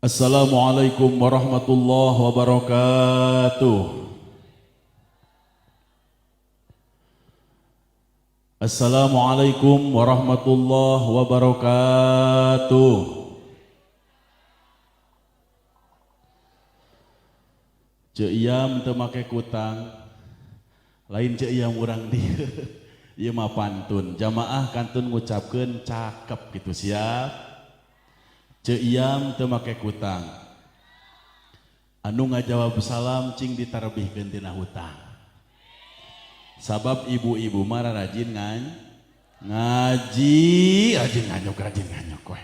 Assalamualaikum warahmatullahi wabarakatuh. Assalamualaikum warahmatullahi wabarakatuh. Ceu iam teu make kutang, lain ceu iam urang dieu. Ieu mah pantun. Jamaah kantun ngucapkeun cakep gitu, siap. Ceu iam teu make kutang, anu ngajawab salam cing ditarbihkeun tina hutang. Sabab ibu-ibu mah rajin ngaji, rajin nganyuk we.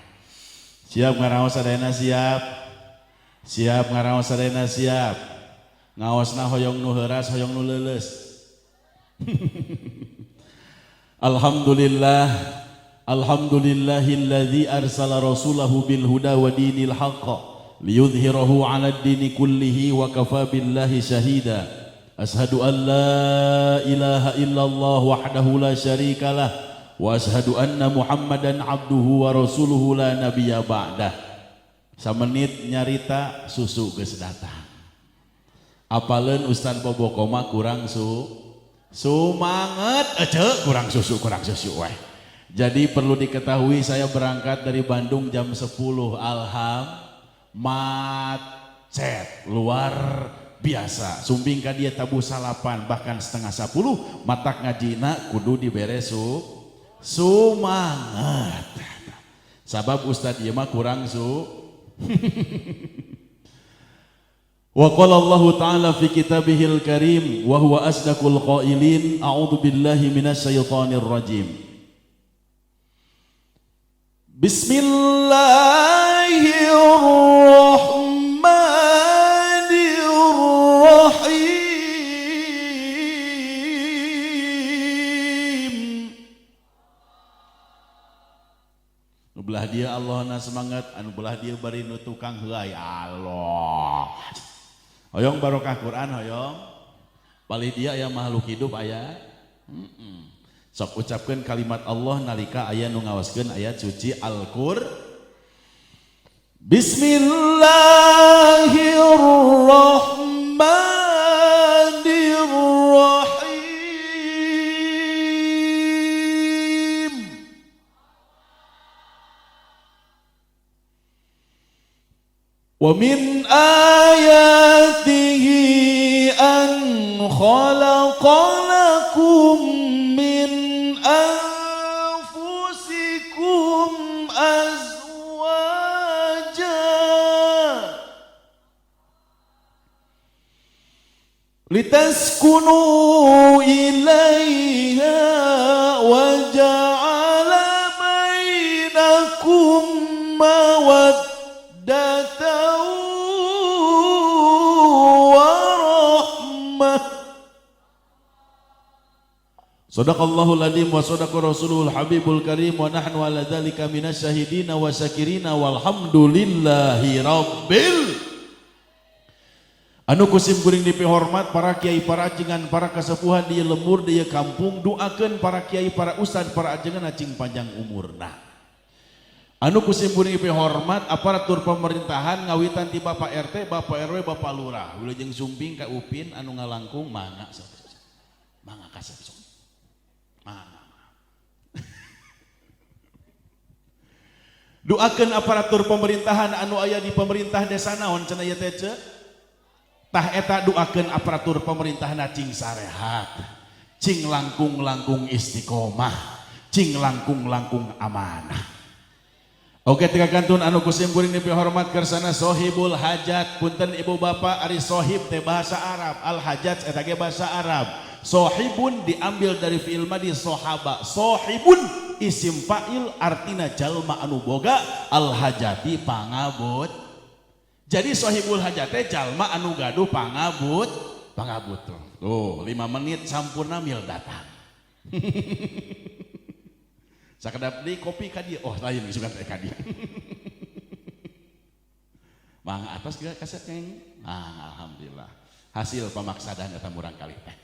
Siap ngaraos sadayana siap. Siap ngaraos sadayana siap. Ngaosna hoyong nu heuras, hoyong nu leuleus. Alhamdulillah. Alhamdulillahilladzi arsala rasulahu bil huda wa dinil haqq liyudhhirahu 'alad dini kullihi wa kafa billahi syahida. Ashhadu an la ilaha illallah wahdahu la syarikalah wa ashhadu anna Muhammadan abduhu wa rasuluhu la nabiyya ba'dah. Samenit nyarita susu geus datang. Apaleun Ustaz Boboko mah kurang sumanget kurang susu we. Jadi perlu diketahui saya berangkat dari Bandung jam 10 macet luar biasa. Sumbing ka dia tabu salapan bahkan setengah 10 matak ngajina kudu dibere sumanget. Sabab Ustadz ieu mah kurang Wa qala Allah Ta'ala fi kitabihil karim wa huwa asdaqul qailin a'udzu billahi minasy syaithanir rajim. Bismillahirrahmanirrahim. Nu belah dia Allahna semangat, anu belah dia bari nu tukang heulai Allah. Hoyong barokah Quran hoyong. Palih dia aya makhluk hidup aya. Sok ucapkeun kalimat Allah nalika aya nu ngawaskeun ayat suci Al-Qur'an. Bismillahirrahmanirrahim. Wa min ayatihi an khalaqalakum min anfusikum azwaja litaskunu ilaiha wa ja'ala bainakum mawaddatan wa rahmah. Sadaqallahul adzim wa sadaqa rasuluhul habibul karim wa nahnu ala dzalika minasyahidina wa syakirina walhamdulillahi rabbil. Anu kusim kuring dipihormat para kiai para ajengan para kasepuhan di lembur di kampung, doakeun para kiai para ustad para ajengan acing panjang umurna. Anu kusim kuring dipihormat aparatur pemerintahan ngawitan ti Bapak RT, Bapak RW, Bapak Lurah, wilujeng sumping ka Upin anu ngalangkung mangga kasep. Doakeun aparatur pemerintahan anu aya di pemerintah desa naon cenah ieu teh tah eta doakeun aparatur pemerintahanna cing sarehat, cing langkung-langkung istiqomah, cing langkung-langkung amanah. Oke tiga kantun anu kusim kuring dipihormat kersana sohibul hajat. Punten ibu bapak ari sohib teh bahasa Arab, al hajat eta ge bahasa Arab. Sohibun diambil dari fi'il madi sohaba. Sohibun isim fa'il artina jalma anu boga, al hajati pangabut. Jadi sohibul hajate jalma anu gaduh pangabut tuh 5 menit sampurna mil datang. Sakedap deui kopi ka dieu, oh lain sugan teh ka dieu. Mang atas juga kaset keng. Alhamdulillah. Hasil pamaksadan eta murang kali teh.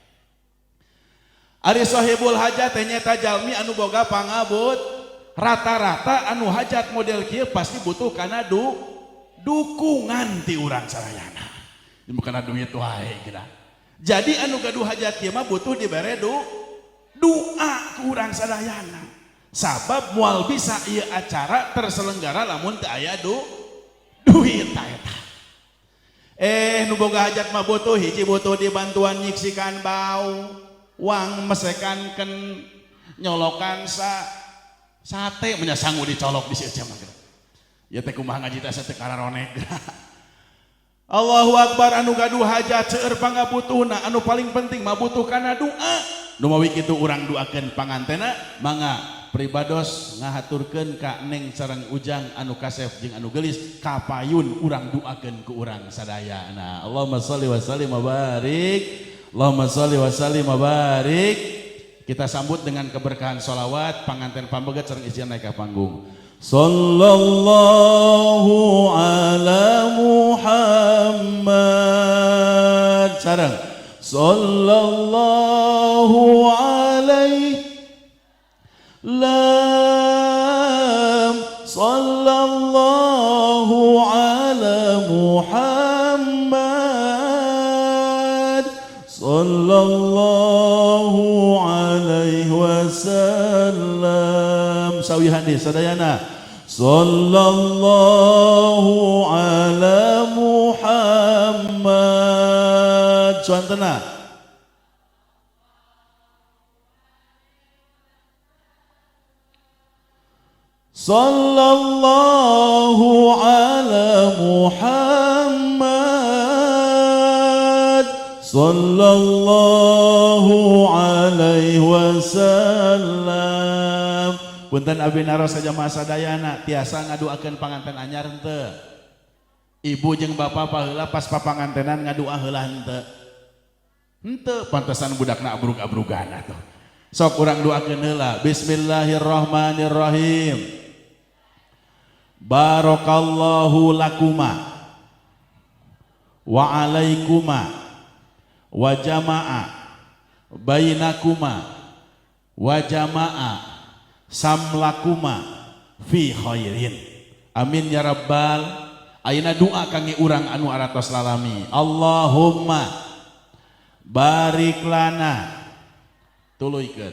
Ari sohibul hajat teh nyata jalmi anu boga pangabut. Rata-rata anu hajat model kieu pasti butuh kana dukungan ti urang sadayana. Ini bukan duit wae kira. Jadi anu gaduh hajat ieu mah butuh dibere doa ku urang sadayana. Sabab moal bisa ieu acara terselenggara lamun teu aya duit eta. Nu boga hajat mah butuh hiji butuh dibantuan nyiksikan bau, uang mesekankeun nyolokan sate nya sanggup dicolok di sieu mah. Ya teh kumaha ngaji teh teu kararonek. Allahu Akbar. Anu gaduh hajat seueur pangabutuhna anu paling penting mah butuh kana doa. Nu mawi kitu urang doakeun pangantena mangga pribados ngahaturkeun ka Neng sareng Ujang anu kasef jeung anu geulis kapayun urang doakeun ku urang sadayana. Allahumma sholli wa sallim wa barik. Allahumma sholli wa sallim wa barik. Kita sambut dengan keberkahan sholawat panganten pambeget sareng isian naik ka panggung. Sallallahu ala Muhammad sareng sallallahu alaihi lam sallallahu ala Muhammad sallallahu alaihi wasallam sawihan di sadayana sallallahu ala Muhammad suantena sallallahu ala Muhammad sallallahu alaihi wasallam. Punten abdi naros sajamaah sadayana tiasa ngaduakeun panganten anyar henteu. Ibu jeung bapak paheula pas papangantenan ngadua heula henteu. Henteu pantesan budakna abrug-abrugan atuh. Sok urang doakeun heula. Bismillahirrahmanirrahim. Barakallahu lakuma wa alaikuma wa jama'a bainakuma wa jama'a samlakuma fi khairin. Amin ya rabbal. Ayeuna doa kangge urang anu aratos lalami. Allahumma barik lana. Tuluykeun.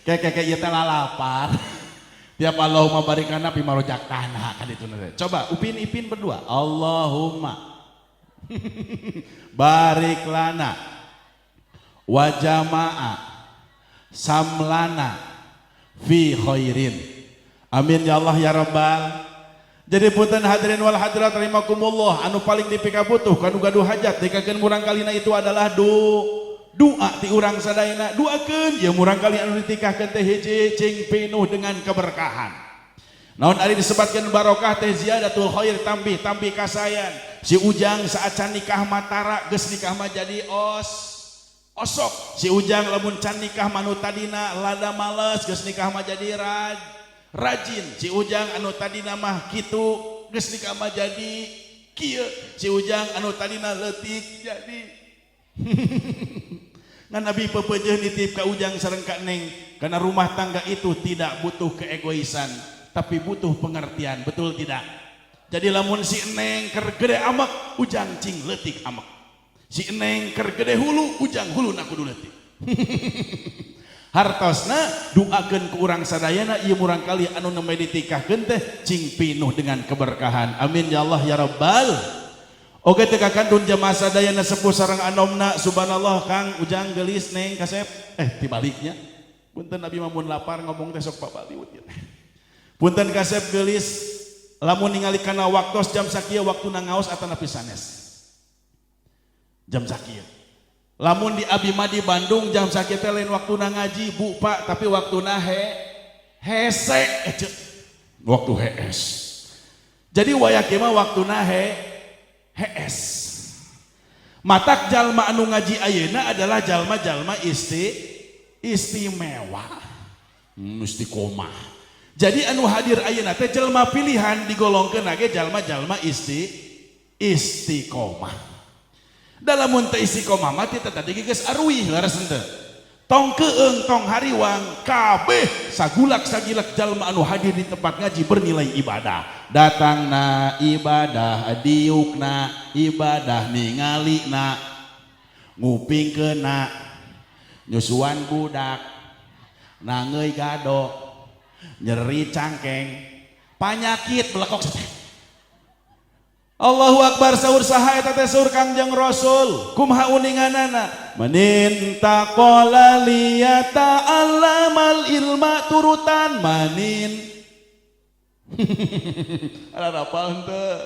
Kayak ieu teh lalapar. Tiap Allahumma barik lana pimarojak tanah kan itu nanti. Coba Upin Ipin berdua. Allahumma barik lana wa jama'a samlana fi khairin. Amin ya Allah ya Rabbal. Jadi punten hadirin wal hadirat rahimakumullah anu paling dipikabutuh kanu gaduh hajat dikakeun murang kalina itu adalah doa ti urang sadayana doakeun ya murang kali anu ditikahkeun teh hiji cing penuh dengan keberkahan. Naon ari disebutkeun barokah teh ziyadatul khair tambih kasayan. Si Ujang saat can nikah matara geus nikah mah jadi osok. Si Ujang lamun can nikah manu tadina lada males geus nikah mah jadi rajin. Si Ujang anu tadina mah kitu geus nikah mah jadi kieu. Si Ujang anu tadina leutik jadi ngan Nabi pepeujeuh nitip ka Ujang sareng ka Neng karena rumah tangga itu tidak butuh keegoisan tapi butuh pengertian, betul tidak? Jadi lamun si Neng keur gede amek Ujang cing leutik amek. Si Neng keur gede hulu Ujang huluna kudu leutik. Hartosna doakeun ku urang sadayana ieu murang kali anu nembe ditikahkeun teh cing pinuh dengan keberkahan. Amin ya Allah ya Rabbal. Oke teh kakantun jamaah sadayana sepuh sareng anomna subhanallah Kang Ujang geulis Neng kasep tibaliknya punten Nabi mamun lapar ngomong teh sok pabaliut ya. Punten kasep geulis lamun ningali kana waktos jam sakieu waktuna ngaos atanapi sanes jam sakieu lamun di abi mah di Bandung jam sakieu teh lain waktuna ngaji Bu Pak tapi waktuna hese waktu hees jadi wayake mah waktuna HS. Matak jalma anu ngaji ayeuna adalah jalma-jalma istimewa. Istiqomah. Jadi anu hadir ayeuna teh jalma pilihan digolongkeun ge jalma-jalma istiqomah. Dalam mun teu istiqomah mah teh tadi geus arwih leres henteu. tong keeng tong hariwang kabeh sagulak sagilak jalma anu hadir di tempat ngaji bernilai ibadah. Datangna ibadah, diukna ibadah, ningalina ngupingkeuna nyusuan budak, nangeuy gado, nyeri cangkeng, panyakit belekok. Allahu Akbar, sahur saha eta teh sahur Kangjeng Rasul. Kumaha uninganana? Manin taqala liyata allamal ilma turutan manin. Ada rapal henteu.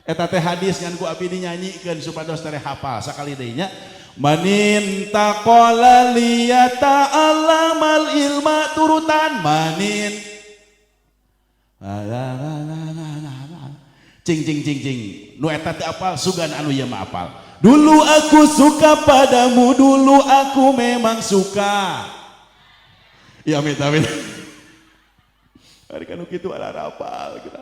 Eta teh hadis ngan ku abdi dinyanyikeun supados tere hafal sakali deui nya. Manin taqala liyata allamal ilma turutan manin. Cing nu eta teh apal sugan anu ieu mah apal. Dulu aku suka padamu, dulu aku memang suka. Ya amit amit. Ari kanu kitu ada apal kita.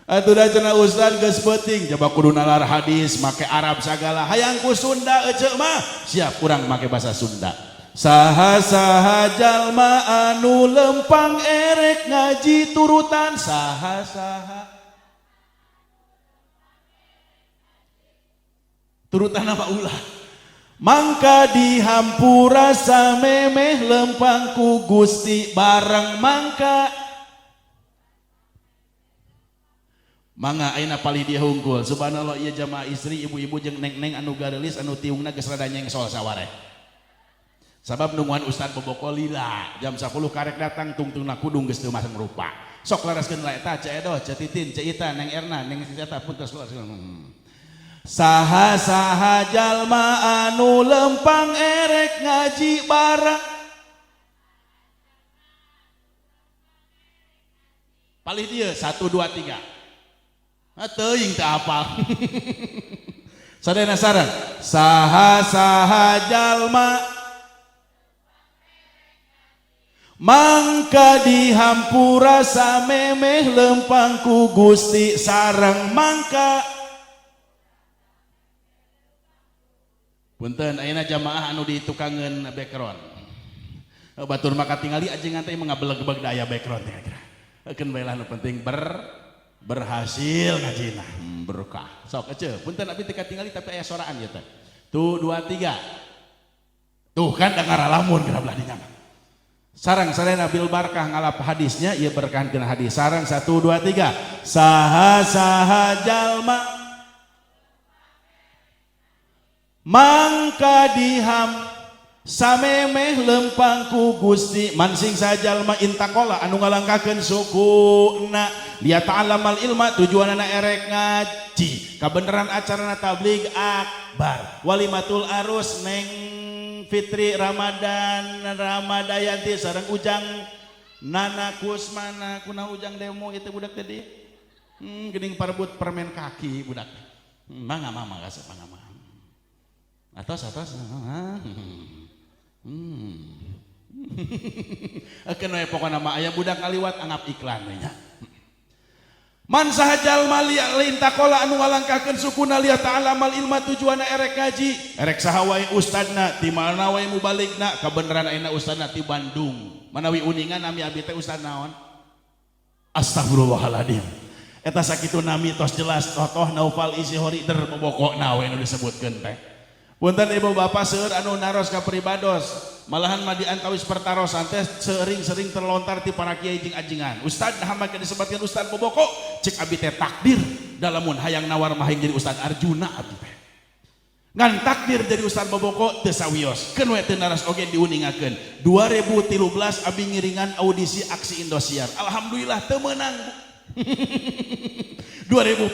Atuh da cenah ustaz geus peuting coba kudu nalar hadis make Arab sagala. Hayang ku Sunda ece mah siap urang make bahasa Sunda. Saha-saha jalma anu lempang erek ngaji turutan saha-saha turutan nama ulah mangka dihampura samemeh lempang ku Gusti bareng mangka mangga ayeuna palih dia hungkul subhanallah ieu jamaah istri ibu-ibu jeung neng-neng anu gareulis anu tiungna geus rada nyengsol sawareh sabab nungguan Ustad Boboko lila jam 10 karek datang tungtungna kudung geus teu masang rupa sok laraskeun la eta ce edoh ce titin ce ita neng erna neng eta puntos saha-saha jalma anu lempang erek ngaji bareng palih dia 1 2 3 teuing teu apal sadayana saran saha-saha jalma mangka dihampura samemeh lempang ku Gusti sareng mangka punten ayeuna jamaah anu ditukangeun background. Batur maka tingali ajengan teh mengabeleg-beleg da aya background teh kira. Ekeun bae lah nu penting berhasil ngajina. Berkah. Sok ece, punten abdi teu katingali tapi aya soraan ieu teh. Tuh 2 3. Tuh kan da ngaralamun kira belah dinya. Sareng sarena bil barkah ngalap hadisnya ieu berkahankeun hadis. Sareng 1 2 3. Saha-saha jalma mangka diham samemeh lempang ku Gusti mansing sajalma intakola anu ngalangkakeun sukuna liat ta'alamal ilma tujuanana erek ngaji kabeneran acarana tabligh akbar walimatul arus neng Fitri Ramadan Ramadayanti sareng ujang Nana Kusmana kuna ujang demo itu budak tadi geuning parebut permen kaki budak mangga mama kasep mangga atas akeun we pokona mah aya budak ngaliwat anggap iklan we nya man saha jalma lain takola anu ngalangkahkeun sukuna liya ta'alamal ilma tujuanna erek ngaji erek saha wae ustadna ti mana wae mubaligna kabeneran ayeuna ustadna ti Bandung manawi uningan nami abdi teh ustad naon astagfirullahaladzim eta sakitu nami tos jelas totoh Naufal isi hori der bobokona we nu disebutkeun teh. Punten ibu bapak seueur anu naros ka peribados malahan mah diantawis pertarosan teh sering terlontar ti para kiai jeung ajengan ustad hamba ke disebutkeun Ustad Boboko cek abdi teh takdir dalamun hayang nawar mah hayang jadi Ustad Arjuna abdi teh ngan takdir jadi Ustad Boboko teu sawios keun we teu naras oge diuningakeun 2013 abdi ngiringan audisi aksi Indosiar alhamdulillah teu meunang 2014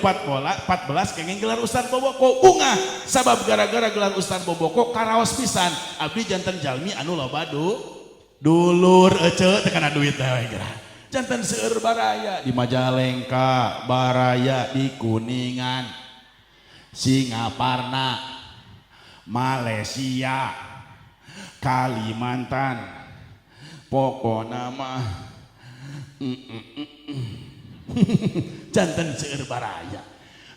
kenging gelar Ustad Boboko ungah sabab gara-gara gelar Ustad Boboko karaos pisan abdi janten jalmi anu loba dulur ece teu kana duit teh we geura janten seueur baraya di Majalengka baraya di Kuningan Singaparna Malaysia Kalimantan pokona mah janten seueur baraya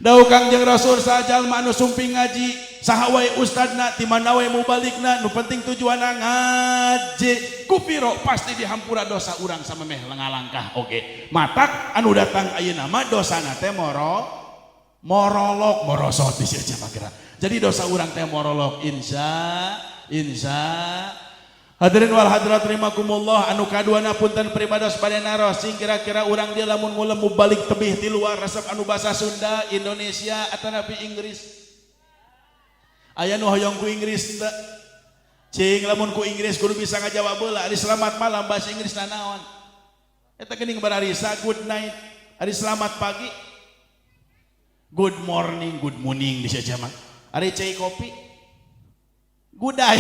Dau Kangjeng Rasul sajalma anu sumping ngaji saha wae ustadna ti mana wae mubalikna nu penting tujuanna ngaji kupiro pasti dihampura dosa urang samemeh ngalangkah oge matak anu datang ayeuna mah dosana teh morolog morosot di sia kira jadi dosa urang teh morolog insya hadirin wal hadirat rahimakumullah anu kaduana punten pribados bade naros sing kira-kira urang dia lamun mulemu balik tebih di luar resep anu basa Sunda Indonesia atau napi Inggris aya nu hoyong ku Inggris teu cing lamun ku Inggris kudu bisa ngajawab heula ari selamat malam bahasa Inggris naon eta geuning bararisa good night ari selamat pagi good morning di sia mah ari cai kopi good day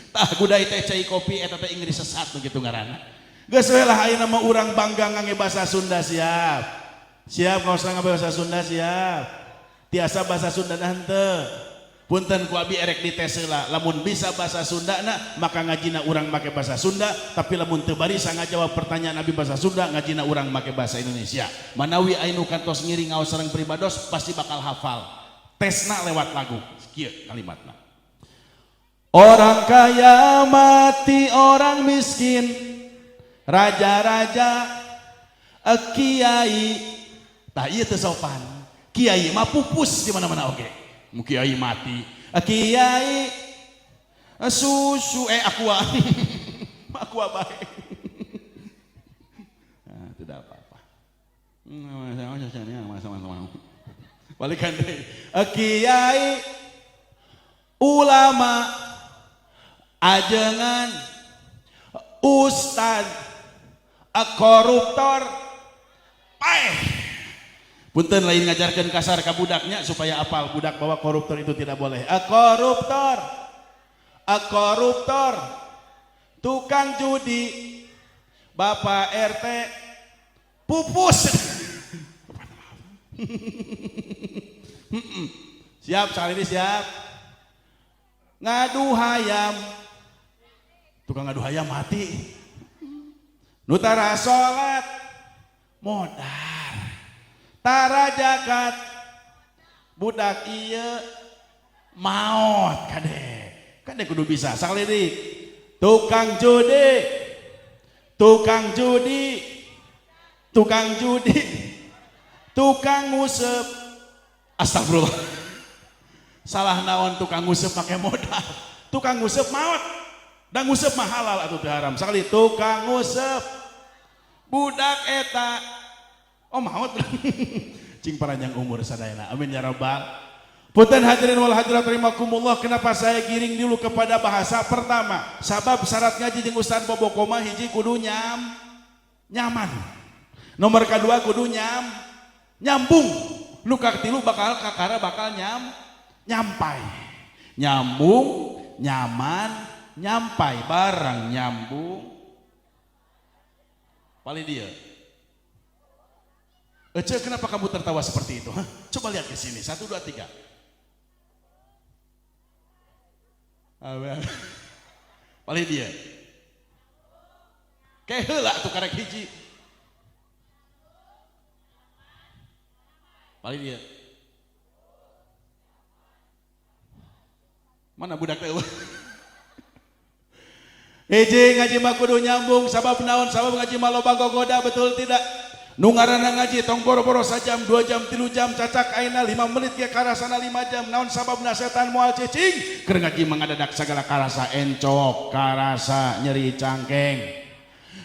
tah gudai teh cai kopi eta teh Inggris sesat begitu ngaranna geus we lah ayeuna mah urang bangga ngangge bahasa Sunda siap ngaos ngangge bahasa Sunda siap tiasa bahasa Sunda nah henteu punten ku abi erek dites heula lamun bisa bahasa Sundana maka ngajina urang make bahasa Sunda tapi lamun teu barisa ngajawab pertanyaan abi bahasa Sunda ngajina urang make bahasa Indonesia manawi anu kantos ngiri ngaos sareng pribados pasti bakal hafal tesna lewat lagu kieu kalimatna. Orang kaya mati orang miskin raja-raja kiai tah ieu teu sopan kiai mah pupus di mana-mana oge mu kiai mati kiai susu aqua aqua bae tidak apa-apa balikan deui kiai ulama ajengan ustad koruptor punten lain ngajarkan kasar ka budaknya supaya apal budak bahwa koruptor itu tidak boleh koruptor tukang judi bapak RT pupus siap sekali ini siap ngadu hayam tukang ngadu hayam mati nutara salat modal tara jakat budak ieu maot kade kudu bisa saklirik tukang judi tukang ngusep astagfirullah salah naon tukang ngusep pakai modal tukang ngusep maot dan ngusep mah halal atuh teu haram sakali tukang ngusep budak eta maot cing paranjang umur sadayana amin ya rabbal punten hadirin wal hadirat rahimakumullah kenapa saya giring dulu kepada bahasa pertama sabab syarat ngaji jeung Ustaz Bobo Koma hiji kudu nyaman nomor kedua kudu nyambung nu katilu bakal kakara bakal nyampai nyambung nyaman nyampai barang nyambung paling dia Ece kenapa kamu tertawa seperti itu coba lihat ke sini 1 2 3 paling dia kayak heula tuh karek hiji paling dia mana budak teh ngaji mah kudu nyambung sabab naon sabab ngaji mah loba gogoda betul tidak nu ngaranna ngaji tong boro-boro sajam 2 jam 3 jam cacak ayeuna 5 menit ke karasana 5 jam naon sababna setan moal cicing keur ngaji mangadadak sagala karasa encok karasa nyeri cangkeng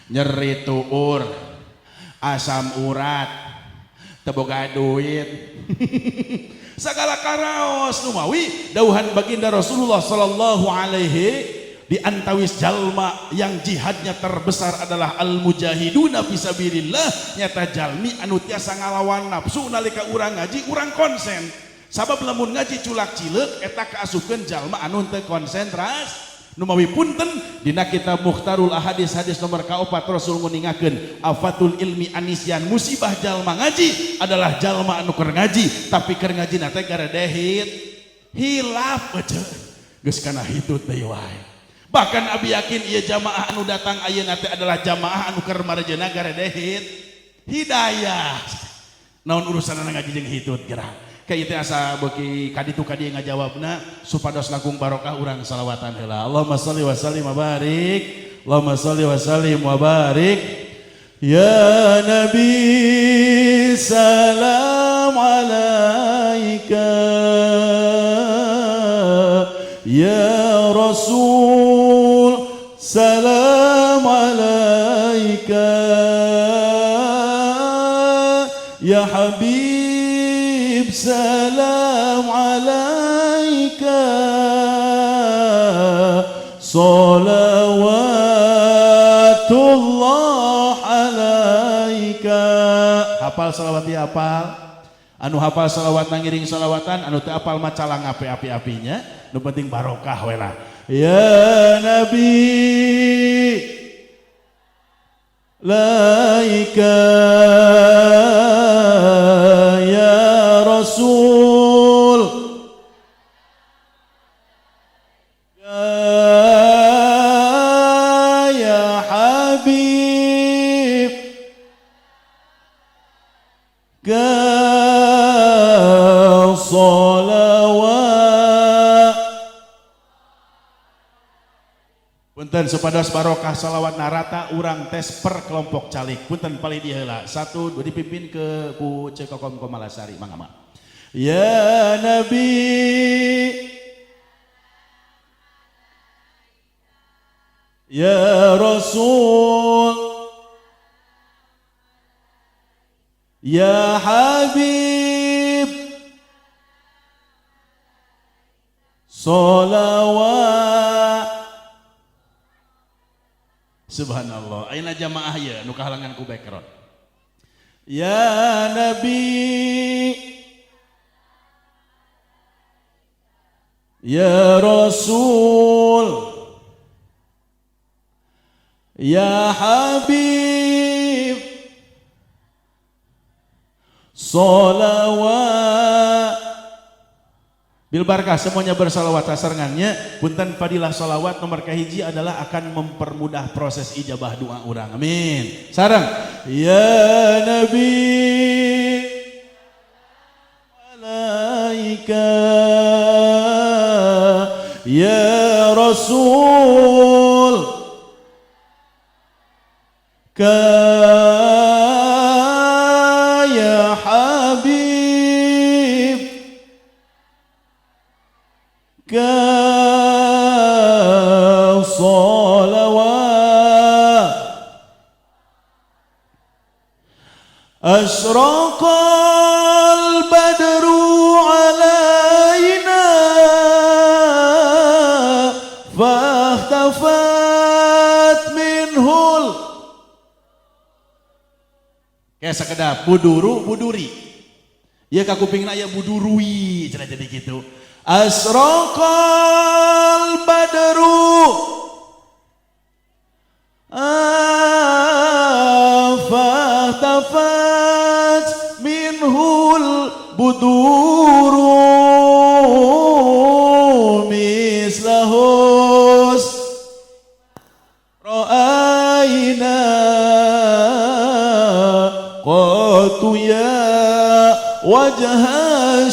nyeri tuur asam urat teu boga duit sagala karaos numawi dauhan baginda Rasulullah sallallahu alaihi di antawis jalma yang jihadnya terbesar adalah al-mujahiduna fisabilillah nyata jalmi anu tiasa ngalawan nafsu nalika urang ngaji urang konsen sabab lamun ngaji culak cileuk eta kaasupkeun jalma anu teu konsentras numawi punten dina kitab Mukhtarul Ahadis hadis nomor ka-4 Rasul nguningakeun afatul ilmi anisyan musibah jalma ngaji adalah jalma anu keur ngaji tapi keur ngajina teh garedehit hilaf geus kana hitut deui wae bahkan abi yakin ieu jamaah anu datang ayeuna teh adalah jamaah anu keur marejena garedehit hidayah naon urusan ngaji jeung hitut gerak kayak itu asa beki kaditu kadi ngajawabna supados langkung barokah urang salawatan heula. Allahumma shalli wa sallim wa barik, Allahumma shalli wa sallim wa barik ya nabi salam alaika ya rasul salam alaika ya habib salam alaika salawatullah alaika. Hafal salawat ya hafal anu hafal salawat nangiring salawatan anu teu hafal mah calang api-apinya nu penting barokah we lah. Ya nabi laika ya rasul ya habib ka salawat. Punten supados barokah salawat narata urang tes per kelompok calik. Punten paling diheula. 1 2 dipimpin ke ku Cekokom Komalasari mangga mah. Ya Nabi ya Rasul ya Habib salawat. Subhanallah, ayeuna jamaah ya nu kahalangan ku background. Ya Nabi ya Rasul ya Habib salawat. Bil barakah semuanya bersalawat sasarangannya. Punten fadilah salawat nomor kahiji adalah akan mempermudah proses ijabah doa urang. Amin. Sareng. Ya Nabi malaika ya Rasul ka ya Habib ka salawat. Asyraqal badru alaina fahtafat minhul. Kayak sekedap buduru buduri. Ya kakupingna aya budurui cenah jadi gitu. Asraqal badru fahtafat minhul buduru mislahus ra'ayna qatu ya wajah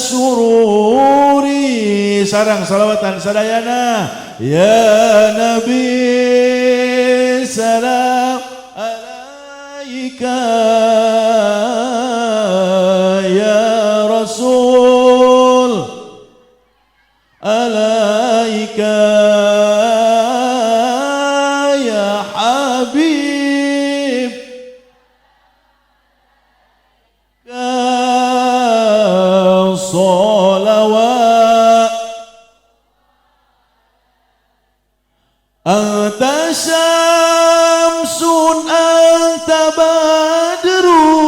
sururi. Sarang salawatan sadayana ya Nabi salam alaika ya Rasul alaika ya Habib salawat. Anta syamsun anta badrun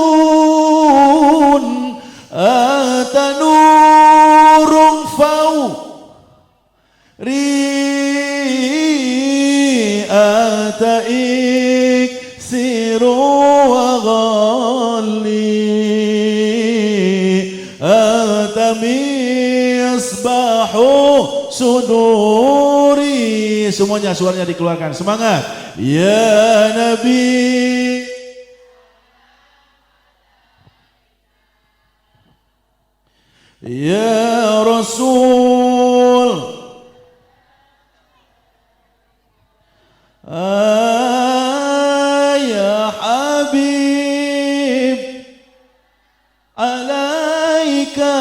anta nurun fawri anta iksiru wa ghalli anta misbahu suduri. Semuanya suaranya dikeluarkan, semangat. Ya Nabi Ya Rasul, ya Habib, alaika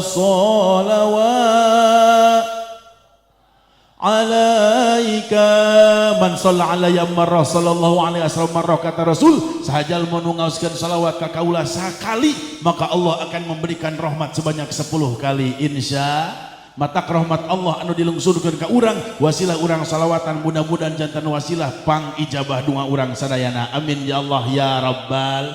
salawat, alaika man shalla alayya marrah sallallahu alaihi wasallam marrah, kata Rasul, sahajal menungauskeun salawat ka kaula sakali maka Allah akan memberikan rahmat sebanyak 10 kali insya matak rahmat Allah anu dilungsurkeun ka urang wasilah urang salawatan mudah-mudahan jantan wasilah pang ijabah doa urang sadayana amin ya Allah ya rabbal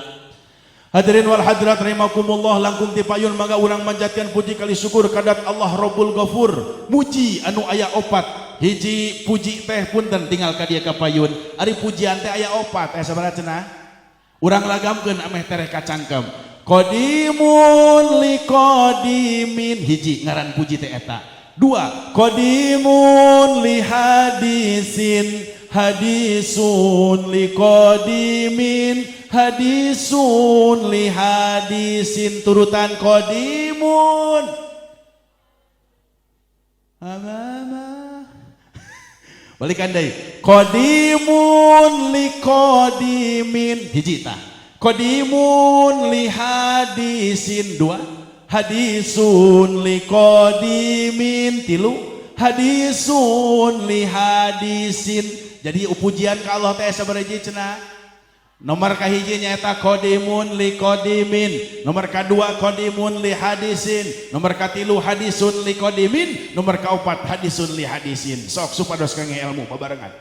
hadirin wal hadirat rahimakumullah. Langkung ti payun mangga urang manjatkeun puji kali syukur kadat Allah Rabbul Ghafur. Muji anu aya opat, hiji puji teh punten tinggal ka dieu ka payun. Ari pujian teh aya opat, aya sabaraha cenah? Urang lagamkeun ameh tereh kacangkem. Qadimun li qadimin, hiji ngaran puji teh eta. Dua, qadimun li hadisin, hadisun li qadimin, hadisun li hadisin, turutan qadimun balikan deui qadimun li qadimin, hiji tah qadimun li hadisin, dua hadisun li qadimin, tilu hadisun li hadisin. Jadi pujian ka Allah teh sabaraha cenah? Nomor kahiji nyaeta qadimun li qadimin, nomor kadua qadimun li hadisin, nomor katilu hadisun li qadimin, nomor kaopat hadisun li hadisin. Sok supados kangge ilmu babarengan.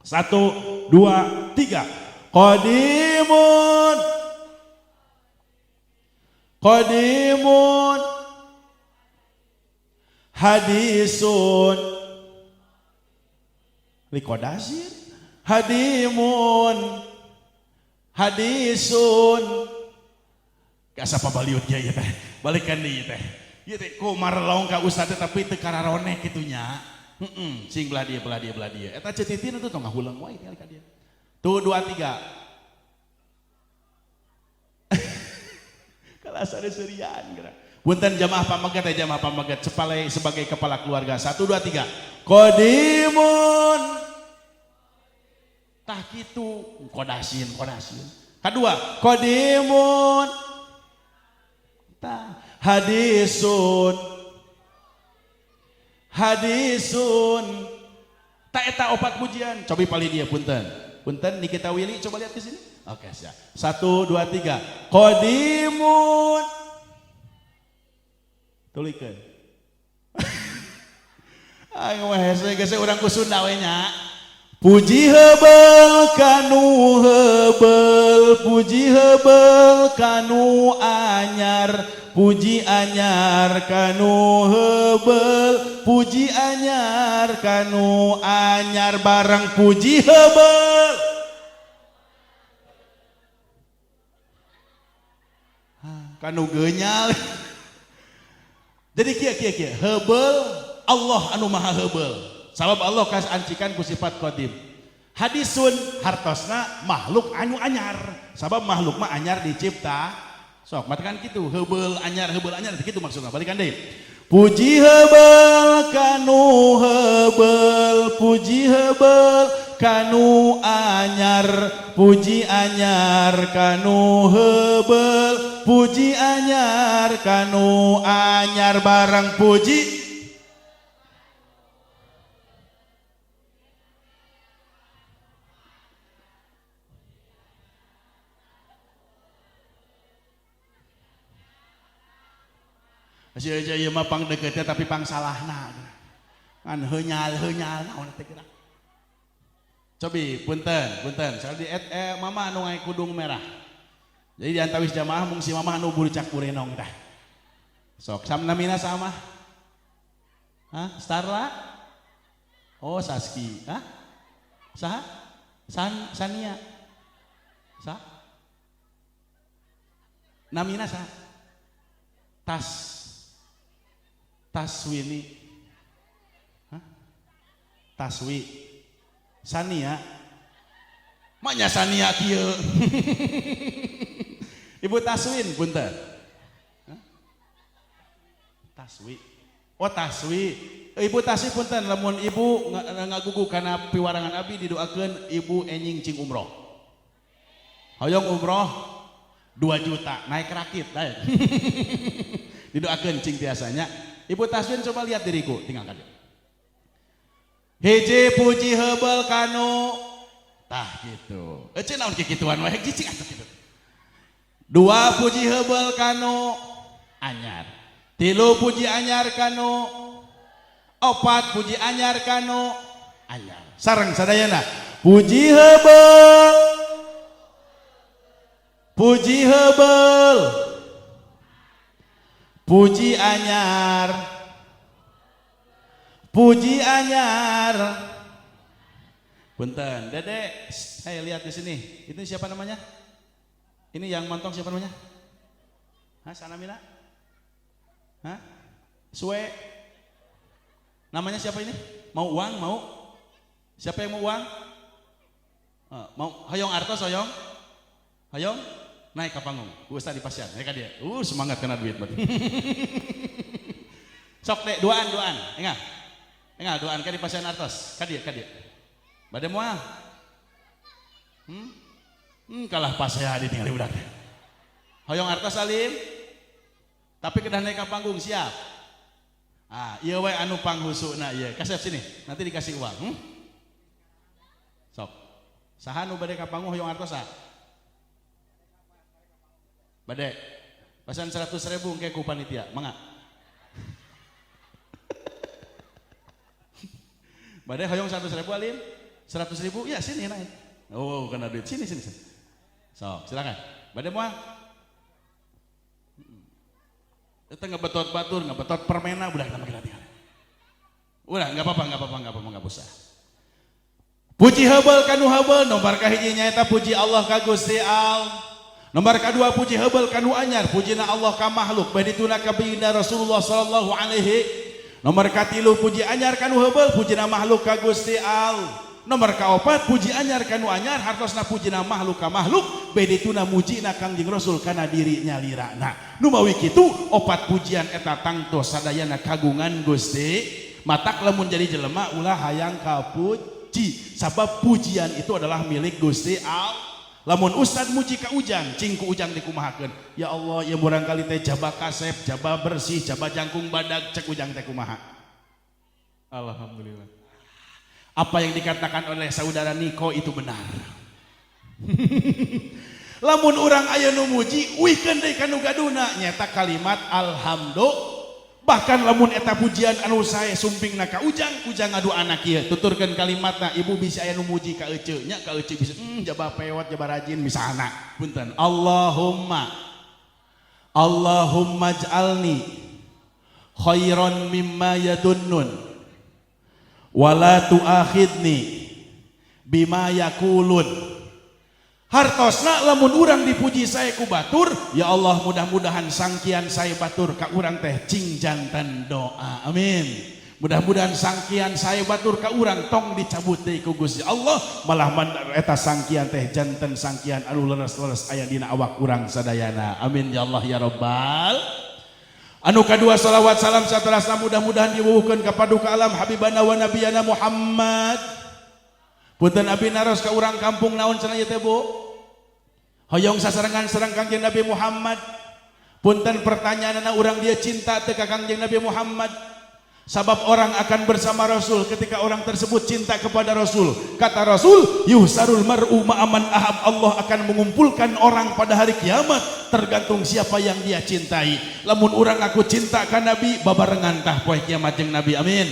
1 2 3 qadimun qadimun hadisun li qadasin, hadimun hadisun kasa pabaliut ya ieu teh balikan deui teh ieu teh kumar laung ka ustad tapi teu kararone kitunya sing belah dia eta cetitin itu tong ngahulang wae tinggal ka dia tuh 2 3 kalas ada serian geura punten jamaah pamagat cepalai sebagai kepala keluarga 1 2 3 qadimun tah kitu kodasin kadua qadimun tah hadisun tah eta opat pujian cobi pali dia punten Nikita Willy coba lihat ke sini oke siap 1 2 3 qadimun tulikeun ayo hese geus urang ku Sunda we nya. Puji hebel kanu hebel, puji hebel kanu anyar, puji anyar kanu hebel, puji anyar kanu anyar, bareng puji hebel kanu genyal. Jadi kia hebel Allah anu maha hebel sabab Allah kas ancikan ku sifat qadim. Hadisun hartosna makhluk anu anyar sabab makhluk mah anyar dicipta sok matakan kitu hebel anyar kitu maksudna balikan deui puji hebel kanu hebel, puji hebel kanu anyar, puji anyar kanu hebel, puji anyar kanu anyar, barang puji masih aja ya mah pang deketnya tapi pang salahna kan henyal naon teh gerak cobi punten sekali mama anu ngai kudung merah jadi di antawis jamaah mung si mama anu burucak kurenong dah sok samnamina sama Starla oh Saski saha Sania namina saha Taswini Taswi Sania maknya Sania kieu Ibu Taswin punten Taswi. Oh Taswi. Ibu Taswi punten lamun ibu ngagugu kana piwarangan abi didoakeun ibu enying cing umroh. Hoyong umroh 2 juta naik rakit daek. Didoakeun cing biasanya. Ibu Taswin coba lihat diriku tinggal kan. Hiji puji heubel kanu tah gitu. Ece naon kikituan wae cicing atuh kitu. 2 puji heubel kanu anyar. 3 puji anyar kanu 4 puji anyar kanu anyar. Sareng sadayana. Puji heubel. Puji heubel. Puji anyar. Puji anyar. Punten, Dede, saya lihat di sini. Itu siapa namanya? Ini yang montong siapa namanya? Hah, Sanamina? Hah? Sue? Namanya siapa ini? Mau uang? Mau? Siapa yang mau uang? Mau Hayong Artos, Hayong? Hayong? Naik ke panggung. Ustaz di pasien. Ya kan dia. Semangat kena duit berarti. Sok deh, duaan. Enggak, doan kan di pasien Artos. Kadia. Bade moal. Kalah pas saya ditinggali budak. Hoyong Artos alim. Tapi kedah naik ke panggung siap. Ieu we anu panghusuna ieu. Kasep sini. Nanti dikasih uang. Sok. Saha nu bade ka panggung Hoyong Artos Bade. Pasan 100.000 engke ku panitia. Mangga. Badai hoyong 100.000 alim, 100.000 ya sini naik. Oh kena duit sini. So silakan. Badai mau? Kita ngebetot batur, ngebetot permena, udah kita makin tinggal. Udah nggak apa-apa, nggak usah. Puji heubel kanu heubel, nomor kahiji nyaeta puji Allah ka Gusti Allah. Nomor kedua puji heubel kanu anyar, pujina Allah ka makhluk, badituna ka baginda Rasulullah sallallahu alaihi. Nomor katilu puji anyar kanu heubel pujina makhluk ka Gusti Allah. Nomor kaopat puji anyar kanu anyar hartosna pujina makhluk ka makhluk bedituna mujina Kangjeng Rasul kana diri nyalirana. Nu mawi kitu 4 pujian eta tangtos sadayana kagungan Gusti. Matak lamun jadi jelema ulah hayang kapuji. Sabab pujian itu adalah milik Gusti Allah. Lamun ustad muji ka ujang, cing ku ujang dikumahakeun. Ya Allah, ya barangkali teh jaba kasep, jaba bersih, jaba jangkung badag, cek ujang teh kumaha. Alhamdulillah. Apa yang dikatakan oleh saudara Niko itu benar. Lamun urang aya nu muji, uihkeun deui ka nu gaduna nyata kalimat alhamdulillah. Bahkan lamun eta pujian anu sae sumpingna ka ujang ngadu anak ieu tuturkeun kalimatna ibu bisa aya nu muji ka ece nya ka ece bisa jaba pewat jaba rajin misalna punten Allahumma ij'alni khairan mimma yadunnun wala tuakhidni bima yaqulun. Hartosna lamun urang dipuji saya ku batur, ya Allah mudah-mudahan sangkian saya batur ka urang teh cing janten doa. Amin. Mudah-mudahan sangkian saya batur ka urang tong dicabut deui ku Gusti Allah, malah eta sangkian teh janten sangkian anu leres-leres aya dina awak urang sadayana. Amin ya Allah ya Rabbal. Anu kadua salawat salam saterasna mudah-mudahan diwuhkeun ka paduka alam habibana wa nabiyana Muhammad. Punten abi naros ka urang kampung naon cenah ieu teh Bu? Hoyong sasarengan sareng Kangjeng Nabi Muhammad. Punten pertanyaanna urang dia cinta teh ka Kangjeng Nabi Muhammad. Sabab orang akan bersama Rasul ketika orang tersebut cinta kepada Rasul. Kata Rasul, yuhsarul mar'u ma'aman ahab. Allah akan mengumpulkan orang pada hari kiamat tergantung siapa yang dia cintai. Lamun urang aku cinta ka Nabi, babarengan tah poe kiamat jeung Nabi. Amin.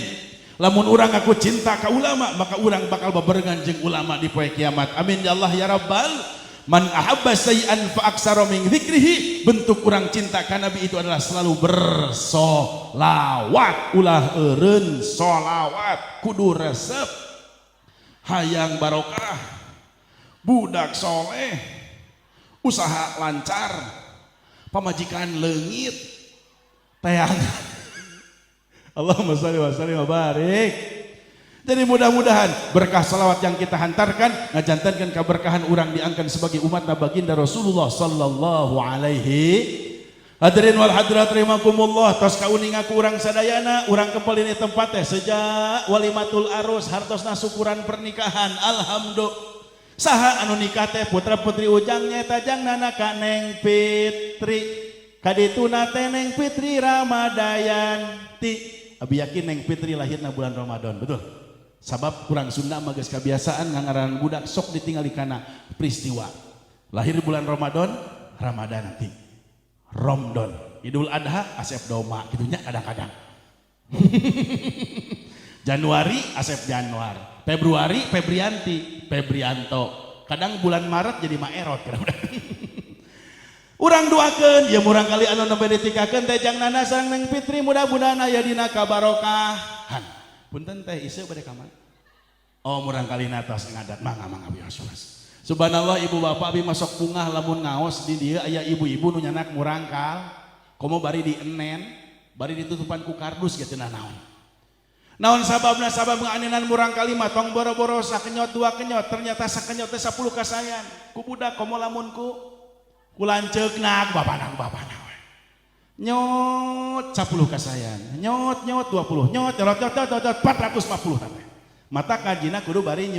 Lamun urang aku cinta ka ulama, maka urang bakal babarengan jeung ulama di poe kiamat. Amin ya Allah ya Rabbal. Man ahabba say'an fa aksara min dzikrihi. Bentuk urang cinta ka Nabi itu adalah selalu bersolawat. Ulah eureun solawat kudu resep. Hayang barokah, budak soleh, usaha lancar, pamajikan leungit, teang. Allahumma shalli wa sallim wa barik. Jadi mudah-mudahan berkah salawat yang kita hantarkan ngajantankeun kaberkahan urang diangkat sebagai umat baginda Rasulullah sallallahu alaihi Hadirin wal hadirat rahimakumullah, tos kauning aku urang sadayana, urang kempel ini tempat teh sejak walimatul arus hartosna syukuran pernikahan. Alhamdulillah. Saha anu nikah teh putra putri Ujang nyaeta jangnana ka Neng Fitri. Kadituna teh Neng Fitri Ramadayanti. Abi yakin Neng Fitri lahirna bulan Ramadan, betul? Sabab kurang Sunda mah geus kabiasaan ngangaranan budak sok ditinggali kana peristiwa. Lahir bulan Ramadan, Ramadan nanti. Romdon, Idul Adha, Asep Doma, gitunya kadang-kadang. Januari, Asep Januar. Februari, Febrianti, Febrianto. Kadang bulan Maret jadi Maerot. Urang doakeun, ya murang kali anu nembe ditikakeun teh jangnana sareng Neng Fitri mudah-mudahan aya dina kabarokahan. Punten teh iseu bade ka mana? Oh murang kali natos ngadat mangga bios. Subhanallah ibu bapak abi masuk pungah lamun ngaos di dia aya ibu-ibu nu nyanak murangkal komo bari di enen bari ditutupan ku kardus gitu naon sababna sabab ngaaninan murangkal lima tong boro-boro sakenyot dua kenyot ternyata sakenyot teh 10 kasayan ku budak komo lamun ku lanceukna bapana nyot 10 kasayan nyot 20 nyot 440 teh mata kajina kudu bari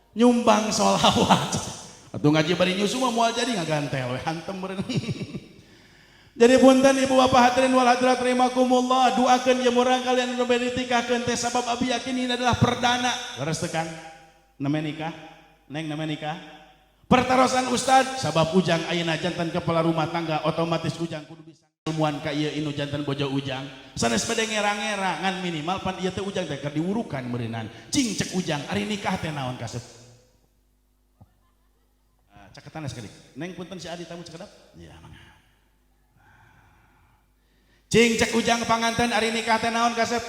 nyumbang sholawat atau ngaji bari nyusu mah moal jadi ngagantel we hantem meureun. Jadi punten ibu bapak hadirin wal hadirat rahimakumullah, doakeun ye murang kalian nu ditikahkeun teh sabab abi yakin ini adalah perdana. Leres teu Kang? Neme nikah? Neng neme nikah? Pertarosan ustad sabab Ujang ayeuna jantan kepala rumah tangga otomatis Ujang kudu bisa ilmuan ka ieu inu jantan bojo Ujang. Sanes bade ngera-ngera ngan minimal pan ieu teh Ujang teh keur diurukan meureunan. Cing cek Ujang ari nikah teh naon kasep? Caketan sekali. Neng punten si Adi tamu cekedap? Iya mangga. Cing cek Ujang panganten ari nikah teh naon kasep?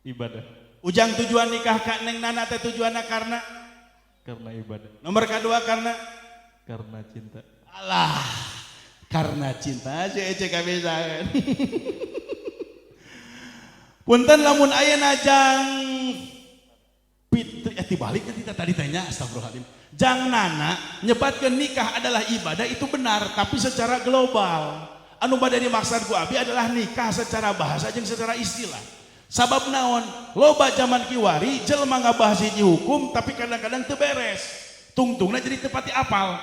Ibadah. Ujang tujuan nikah ka Neng Nana teh tujuanna karena ibadah. Nomor kedua karena cinta. Alah. Karena cinta aja ece kabisakeun. Punten lamun ayeuna jang Fitri dibalik kita tadi tanya astagfirullahaladzim. Jang Nana nyebatkeun nikah adalah ibadah itu benar tapi secara global. Anu bade dimaksud ku abi adalah nikah secara bahasa jeung secara istilah. Sabab naon? Loba zaman kiwari jelema ngabahas hiji hukum tapi kadang-kadang teu beres. Tungtungna jadi teu pati apal.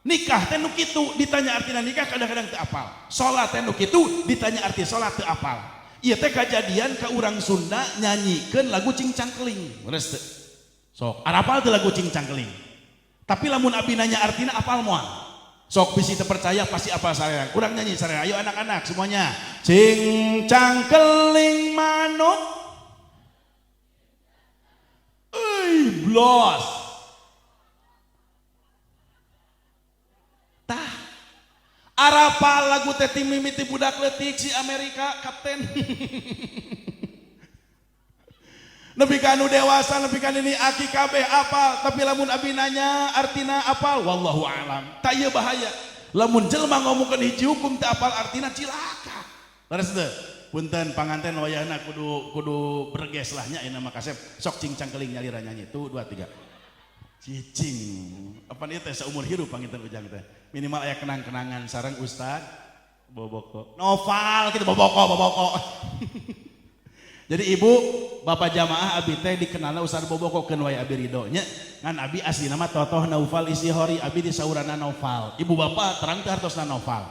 Nikah teh nu kitu ditanya artina nikah kadang-kadang teu apal. Salat teh nu kitu ditanya arti salat teu apal. Ieu teh kajadian ka urang Sunda nyanyikeun lagu Cingcang Keling. Beres teu? Sok, arapal teu lagu Cingcang Keling. Tapi lamun abi nanya artina apal moal. Sok bisi terpercaya pasti apal sareang. Urang nyanyi sareang. Ayo anak-anak semuanya. Cingcang keling manut. Blos. Tah. Arapal lagu teh tim mimiti budak leutik si Amerika kapten. Nepi ka anu dewasa, nepi ka ini aki kabeh apal, tapi lamun abi nanya artina apal, wallahu alam. Tak ieu bahaya. Lamun jelema ngomongkeun hiji hukum teu apal artina cilaka. Leres teu? Punten panganten wayahna kudu berges lah nya ayeuna mah kasep. Sok Cingcang Keling nyalira nyanyi. 1 2 3. Cicing. Apa ieu teh saumur hirup panginten Ujang teh. Minimal aya kenang-kenangan sareng Ustad Boboko. Noval kitu boboko. Jadi ibu bapak jamaah abi teh dikenalna Ustaz Boboko keun wae abi ridho nya ngan abi asli nama Totoh Naufal Isihori abi di saurana Naufal. Ibu bapak terang teh hartosna Naufal.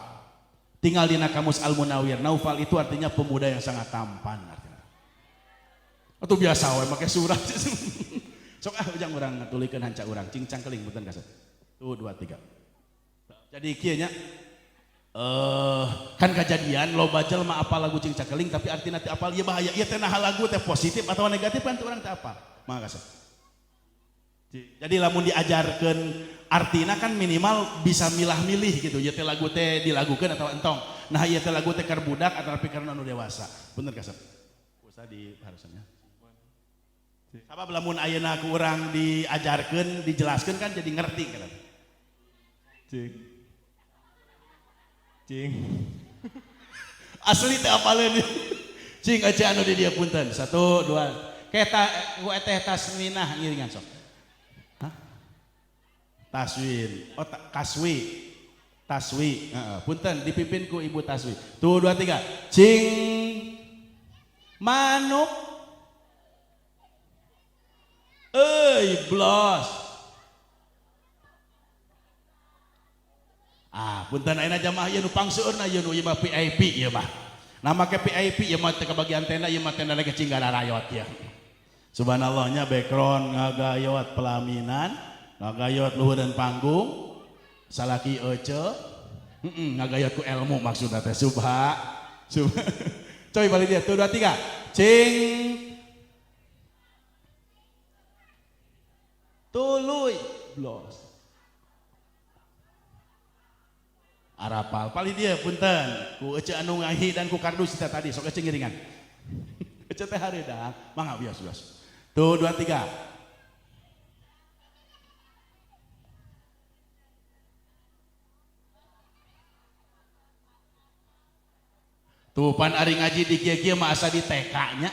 Tinggal dina kamus Al Munawir. Naufal itu artinya pemuda yang sangat tampan artinya. Atuh biasa wae make surat. Sok ujang urang ngatulikeun hanca urang Cingcang Keling punten kasep. 1 2 3. Jadi kieu nya kan kejadian loba jelema apal lagu Cingcang Keling tapi artina teu apal ieu bahaya. Ieu teh naha lagu teh positif atau negatif kan teu urang teu apal. Mangga kasep. Jadi lamun diajarkeun artina kan minimal bisa milah-milih gitu. Ieu teh lagu teh dilagukeun atau entong. Nah ieu teh lagu teh keur budak atau pikeun anu dewasa. Bener kasep. Usah diharusannya. Sabab lamun ayeuna ku urang diajarkeun, dijelaskeun kan jadi ngerti kan. Cing. Asli teh apaleun. Cing aja anu di dieu punten. 1 2. Keta ku teh tasminah ngiringan sok. Hah? Taswin. Oh kaswi. Taswi, punten dipimpin ku Ibu Taswi. Tuh 2 3. Cing manuk. Blos. Punten ayeuna jamaah ieu nu pangseueurna ieu nu ieu mah VIP ieu mah. Nama ke VIP ieu mah teu kabagian tenda ieu mah tenda lagi cinggara rayot ya. Subhanallahnya background ngagayot pelaminan, ngagayot luhureun panggung, salaki ece, ngagayot ku ilmu maksudna teh subha. Coy balik dia tuh 2 3. Cing tuluy blos. Arapal paling dia punten ku ece anu ngahi dan ku kardus kita tadi sok ece ngiringan. Ece teh hareudang mangga bios. Tuh 2 3. Tuh pan ari ngaji di kieu mah asa di TK-nya.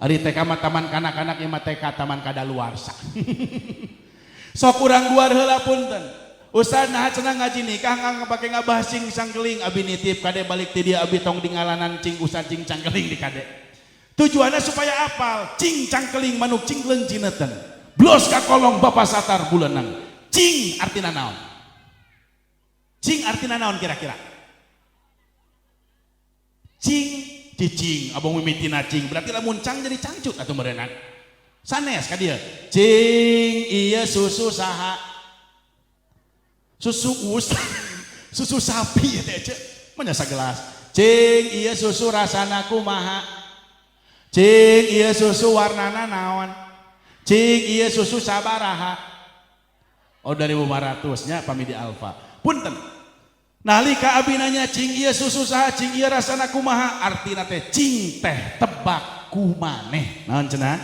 Ari TK mah taman kanak-kanak ieu mah TK taman kadaluarsa. Sok urang guar heula punten. Ustaz nah cenah ngaji nikah ngapake ngabah cing cangkeling abi nitip kade balik ti dia abi tong dingalanan cing ustaz cing cangkeling di kade. Tujuannya supaya apal cing cangkeling manuk cing leung cineten. Blos ka kolong Bapak Satar buleunang. Cing artina naon? Cing artina naon kira-kira? Cicing abang mimitina cing berarti lamun cang jadi cangcut atau merenang sanes ka dia cing iya susu saha susu susu sapi teh cek mana sagelas cing iya susu rasana kumaha cing iya susu warnana naon cing iya susu sabaraha oh 2500 nya pami di Alfa punten nalika abi nanya cing ieu susu saha cing ieu rasana kumaha artina teh cing teh tebak kumaneh naon cenah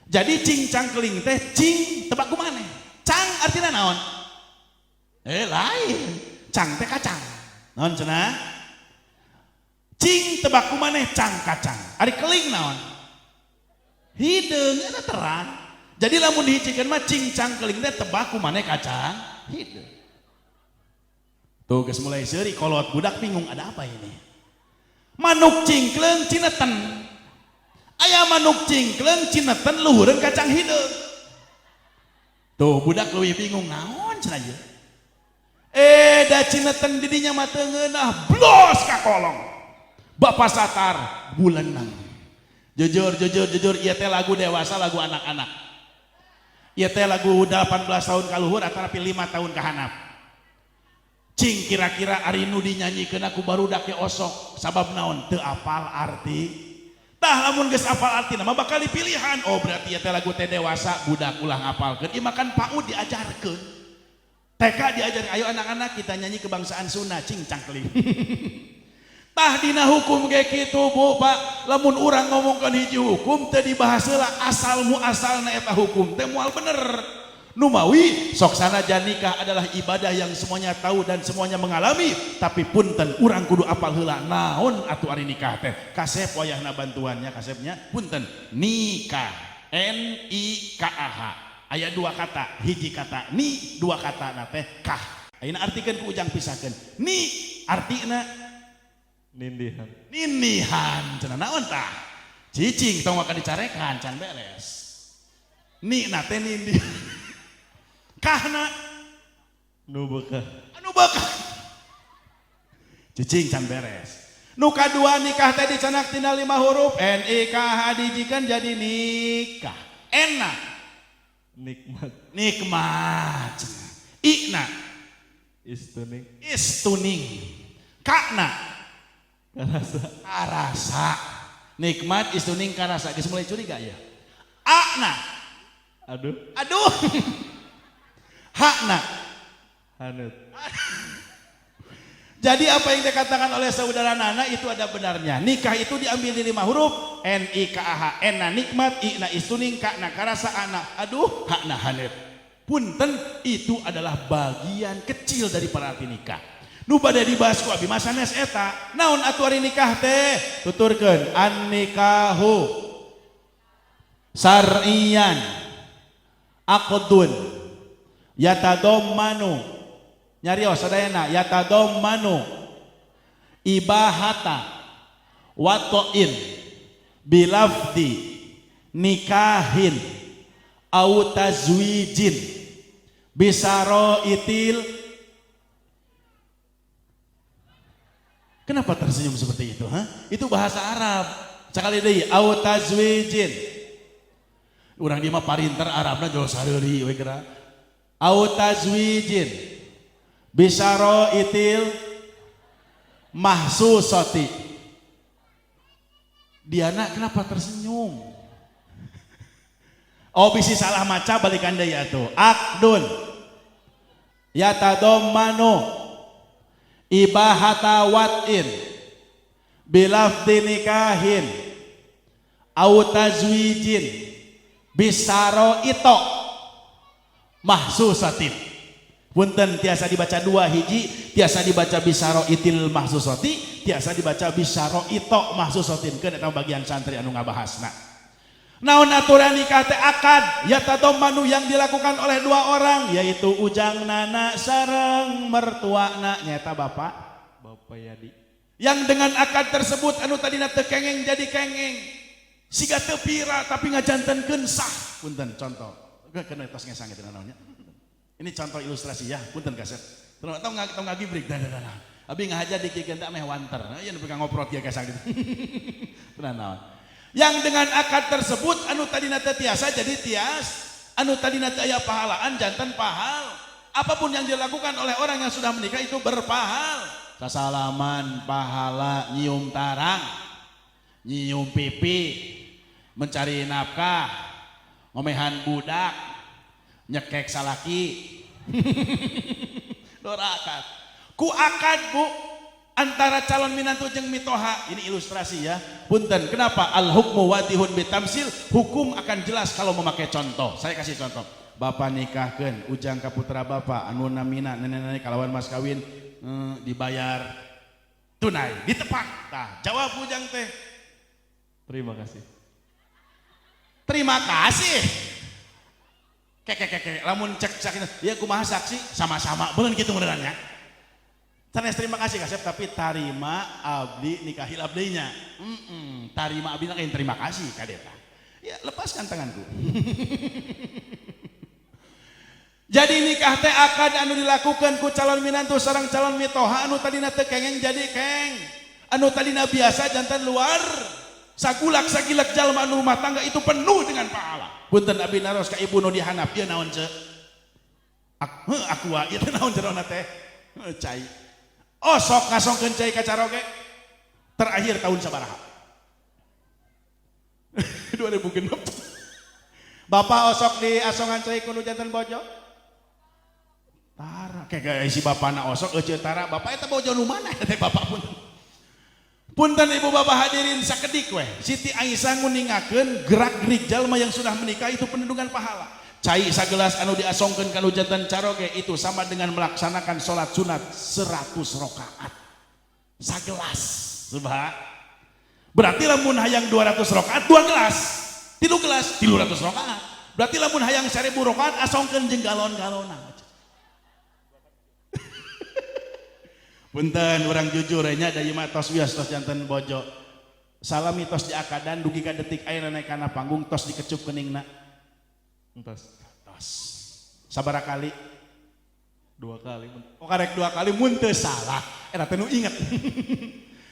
jadi cing cangkeling teh cing tebak kumaneh cang artina naon lain cang teh kacang naon cenah cing tebak kumaneh cang kacang ari keling naon hideung eta terang jadi lamun dihicikeun mah cing cangkeling teh tebak kumaneh kacang hideung. Tuh geus mulai seuri kolot budak bingung ada apa ini. Manuk cingkleung cineten. Aya manuk cingkleung cineten luhureun kacang hideung. Tuh budak leuwih bingung naon cenah ieu. Da cineten di dinya mah teu ngeunah blos ka kolong. Bapak Satar buleunang. Jujur ieu teh lagu dewasa lagu anak-anak. Ieu teh lagu 18 tahun ka luhur atau 5 tahun ka handap. Cing kira-kira ari nu dinyanyikeun aku barudak ge osok sabab naon teu apal arti tah lamun geus apal artina mah bakal dipilihan oh berarti ya teh lagu teh dewasa budak ulah ngapalkeun ieu mah kan PAUD diajarkeun TK diajarkeun ayo anak-anak kita nyanyi kebangsaan Sunda cing cangkeling tah dina hukum ge kitu Bu Pak lamun urang ngomongkeun hiji hukum teu dibahas heula asal muasalna eta hukum teh moal bener Numawi sok sanajan nikah adalah ibadah yang semuanya tahu dan semuanya mengalami tapi punten urang kudu apal heula naon atuh ari nikah teh kasep wayahna bantuannya kasepnya punten nikah NIKAH aya 2 kata hiji kata ni 2 kata na teh kah ayeuna artikeun ku ujang pisahkeun ni artina nindihan cenah naon tah cicing tong maka dicarekan can beres ni na teh nindihan kahna nu bekah cicing can beres nu kadua nikah teh dicanak tina 5 huruf NIKAH dijikeun jadi nikah enak nikmat ina istuning kakna karasa nikmat istuning karasa geus mulai curiga ya akna aduh hakna haneut. Jadi apa yang dikatakan oleh saudara Nana itu ada benarnya. Nikah itu diambil di 5 huruf NIKAH ena nikmat ina istuning kakna karasa anak aduh hakna haneut. Punten itu adalah bagian kecil dari para arti nikah. Nu bade dibahas ku abi mah sanes eta. Naon atuh ari nikah teh? Tuturkeun an nikahu syar'iyan aqdun yatadommanu Nyarios sadayana yatadammanu ibahata watoin bilafdi nikahin au tazwijin bisaro itil. Kenapa tersenyum seperti itu? Itu bahasa Arab. Sekali deui au tazwijin. Urang dia mah parinter Arabna jauh sareuri we geura. Au tazwijin bisaro itil mahsusati. Diana kenapa tersenyum? Oh bisi salah maca balikan deui atuh. Akdun yatadammanu ibahata wat'in bilafdi nikahin au tazwijin bisaro ito mahsusatin. Punten tiasa dibaca dua hiji, tiasa dibaca bisaro itil mahsusati, tiasa dibaca bisaro ito mahsusatin. Keun eta bagian santri anu ngabahasna. Naon aturan nikah teh akad yatadammanu yang dilakukan oleh dua orang yaitu ujang nana sareng mertuana nyata bapak Yadi. yang dengan akad tersebut anu tadina teu kengeng jadi kengeng siga teu pira tapi ngajantenkeun sah. Punten contoh keun tos ngesang itu naonnya. Ini contoh ilustrasi ya, punten kaset. Tong ngagibrik dadana. Abi ngahaja dikikeun teh meh wanter. Aya nu pegang ngoprot ieu kasang gitu. Tenan naon. Yang dengan akad tersebut anu tadina teu tiasa jadi tias, anu tadina teu aya pahalaan janten pahal. Apapun yang dilakukan oleh orang yang sudah menikah itu berpahal. Sasalaman pahala, nyium tarang, nyium pipi, mencari nafkah, ngomehan budak, nyekek salaki. Dorakat. Ku akad bu antara calon minantu jeung mitoha. Ini ilustrasi ya. Punten, kenapa al hukmu wadihun bitamsil? Hukum akan jelas kalau memakai contoh. Saya kasih contoh. Bapak nikahkeun ujang ka putra bapak anu namina nenek-nenek kalawan mas kawin dibayar tunai, ditepak. Tah, jawab ujang teh. Terima kasih. Terima kasih. Kek lamun cek ya kumaha saksi sama-sama beuleuh kitu benerannya. Sanes terima kasih kasep tapi tarima abdi nikahil abdinya. Tarima abdi kain terima kasih kadeta. Ya lepaskan tanganku. Jadi nikah teh akad anu dilakukan ku calon minantu sareng calon mitoha anu tadina teu kengeng jadi keng. Anu tadina biasa jantan luar. Sagulak sagilak jalma anu rumah tangga itu penuh dengan pahala. Punten abdi naros ka ibu nu dihanap ieu naon ce? Aku ieu teh naon jerona teh? Cai. Oh sok ngasongkeun cai ka caroge. Terakhir tahun sabaraha? 2006. Bapak osok di asongan cai kudu janten bojo? Tara kayak si bapana osok euceut tara. Bapak eta bojo nu mana teh bapak punten. Punten ibu bapak hadirin sakedik we. Siti Aisyah nguningakeun gerak-gerik jalma yang sudah menikah itu penuh dengan pahala. Cai sagelas anu diasongkeun ka janten caroge itu sama dengan melaksanakan sholat sunat 100 rakaat. Sagelas. Subhan. Berarti lamun hayang 200 rakaat 2 gelas. 3 gelas 300 rakaat. Berarti lamun hayang 1000 rakaat asongkeun jeung galon-galona. Punten orang jujur nya da ieu mah tos wios tos janten bojo. Salami tos diakadan dugi ka detik ayeuna naik kana panggung tos dikecup keuningna. Tos. Sabaraha kali? 2 kali. Oh karek 2 kali mun teu salah. Eta teh nu inget.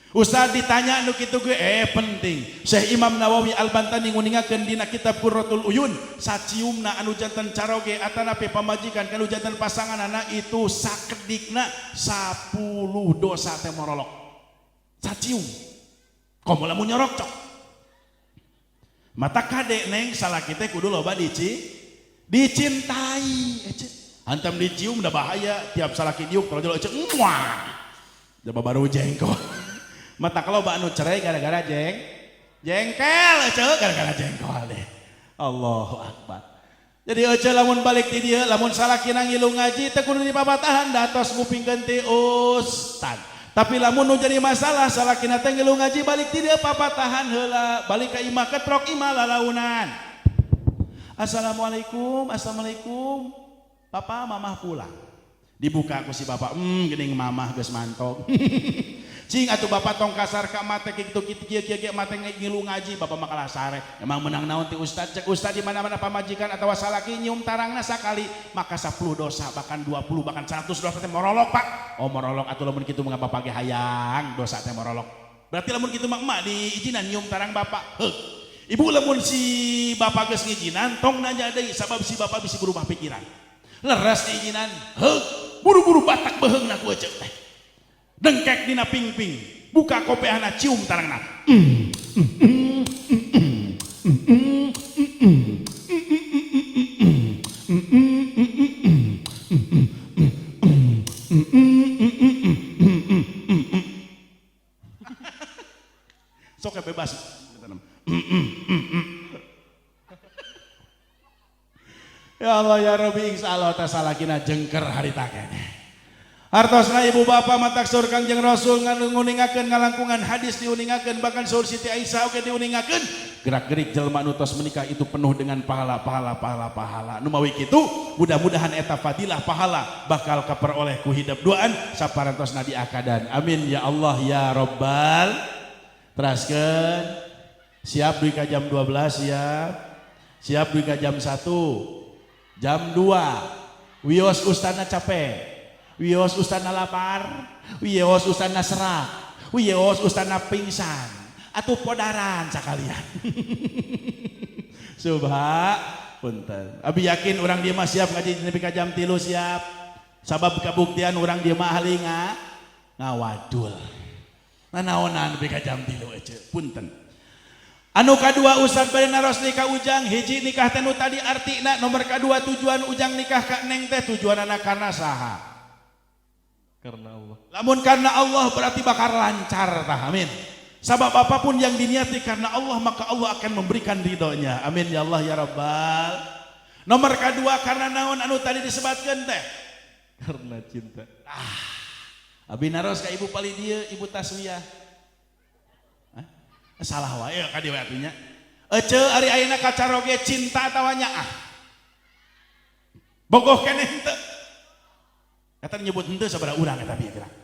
Ustaz ditanya nu kitu ge penting. Syekh Imam Nawawi Al-Bantani nguningakeun dina kitab Qurratul Uyun, saciumna anu janten caroge atanapi pamajikan kanu janten pasanganana itu sakedikna 10 dosa teh morolok. Sacium. Komo lamun nyorok cok. Mata kade neng salaki teh kudu loba dicintai. Hantam dicium da bahaya tiap salaki diuk kalau jelo ecek muah. Da baru jengkol. Mata kalau anu cerai gara-gara jengkel ecek gara-gara jengkol deh. Allahu Akbar. Jadi ecek lamun balik di dieu lamun salaki ngilu ngaji teh kudu dipapatahan da tos ngupingkeun ti ustad. Tapi lamun nu jadi masalah salakina teh ngilu ngaji balik ti dieu papatahan heula balik ka imah ketrok imah lalaunan. Assalamualaikum, assalamualaikum. Papa mamah pulang. Dibuka aku si bapak, gening mamah geus mantog. Cing atuh bapak tong kasar ka mate kitu kieu mate ngilu ngaji bapak makalah sare. Emang menang naon ti ustad cek ustad di mana-mana pamajikan atawa salaki nyium tarangna sakali maka 10 dosa bahkan 20 bahkan 100 dosa teh morolog Pak. Oh morolog atuh lamun kitu mah bapak ge hayang dosa teh morolog. Berarti lamun kitu mah emak diizinan nyium tarang bapak. Heug. Ibu lamun si bapak geus ngijinan tong nanya deui sabab si bapak bisa berubah pikiran. Leres diizinan. Heug. Buru-buru batak beheungna ku ceuk teh. Dengkek dina ping-ping buka kopeahna cium tarangna sok bebas ya Allah ya Rabbi insyaallah tasalakina jengker harita keneh. Hartosna ibu bapak mataksur Kangjeng Rasul nguningakeun ngalangkungan hadis diuningakeun bahkan saur Siti Aisyah oge diuningakeun gerak-gerik jelema nu tos menikah itu penuh dengan pahala nu mawi kitu mudah-mudahan eta fadilah pahala bakal kaperoleh ku hidup duaan saparantosna diakadan amin ya Allah ya Rabbal teraskeun siap duy ka jam 12 siap duy ka jam 1 jam 2 wios ustana capek wios ustana lapar, wios ustana serak, wios ustana pingsan, atuh podaran sakalian. Subha, punten. Abi yakin orang dia mah siap ngaji nepi ka jam 3 siap. Sabab kabuktian orang dia mah ahli ngawadul. Nanaonan nepi ka jam 3 eueuh, punten. Anu kadua Ustad bade naros nikah ujang hiji nikah teh nu tadi artina nomor kadua tujuan ujang nikah ka neng teh tujuanana karena saha? Karena Allah. Lamun karena Allah berarti bakal lancar tah amin. Sabab apapun yang diniati karena Allah maka Allah akan memberikan ridhonya. Amin ya Allah ya Rabbal. Nomor kedua karena naon anu tadi disebutkeun teh? Karena cinta. Abi naros ka ibu pali dieu ibu Taswiyah. Salah wae ka dieu atunya. Ece ari ayeuna kacaroge cinta atawa nyaah. Bogoh keneh henteu. Kata nyebut henteu sabaraha urang eta bieu gerak.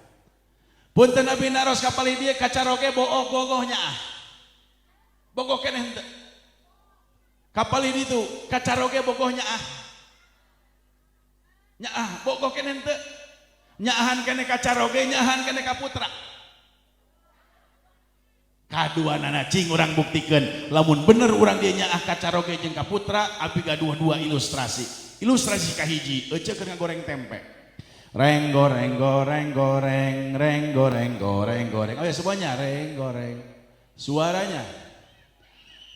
Punten abi naros ka pali dieu kacaroge bogohnya ah. Bogoh keneh henteu. Ka pali ditu kacaroge bogohnya ah. Nyaah bogoh keneh henteu. Nyaahan keneh kacaroge nyaahan keneh ka putra. Kaduanana cing urang buktikeun lamun bener urang dieu nyaah kacaroge jeung ka putra abi gaduh dua ilustrasi. Ilustrasi kahiji ece keur ngagoreng tempe. Reng goreng goreng goreng reng goreng goreng goreng. Oh ya semuanya reng goreng. Suaranya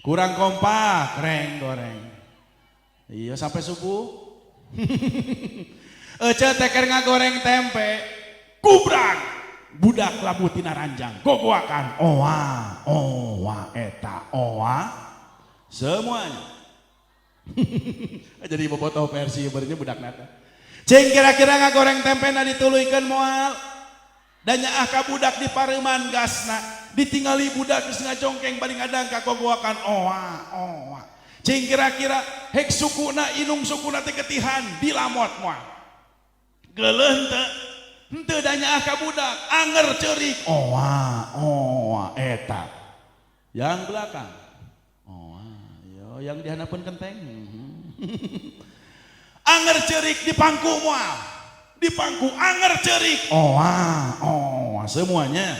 kurang kompak reng goreng. Iya sampai subuh. Ece teh keur ngagoreng tempe. Kubrang budak labu tina ranjang. Gogoakan oa eta oa semuanya. Jadi bobotoh versi berarti budak nata. Cing kira-kira ngagoreng tempena dituluykeun moal dan nyaah ka budak di pareuman gasna ditingali budak geus ngajongkeng bari ngadang ka gogoakan oa cing kira-kira hek sukuna inung sukuna teh ketihan dilamot moal geuleuh henteu da nyaah ka budak anger ceurik oa eta yang belakang yo yang dihanapeun kenteng anger cerik di pangku moal di pangku anger cerik oa semuanya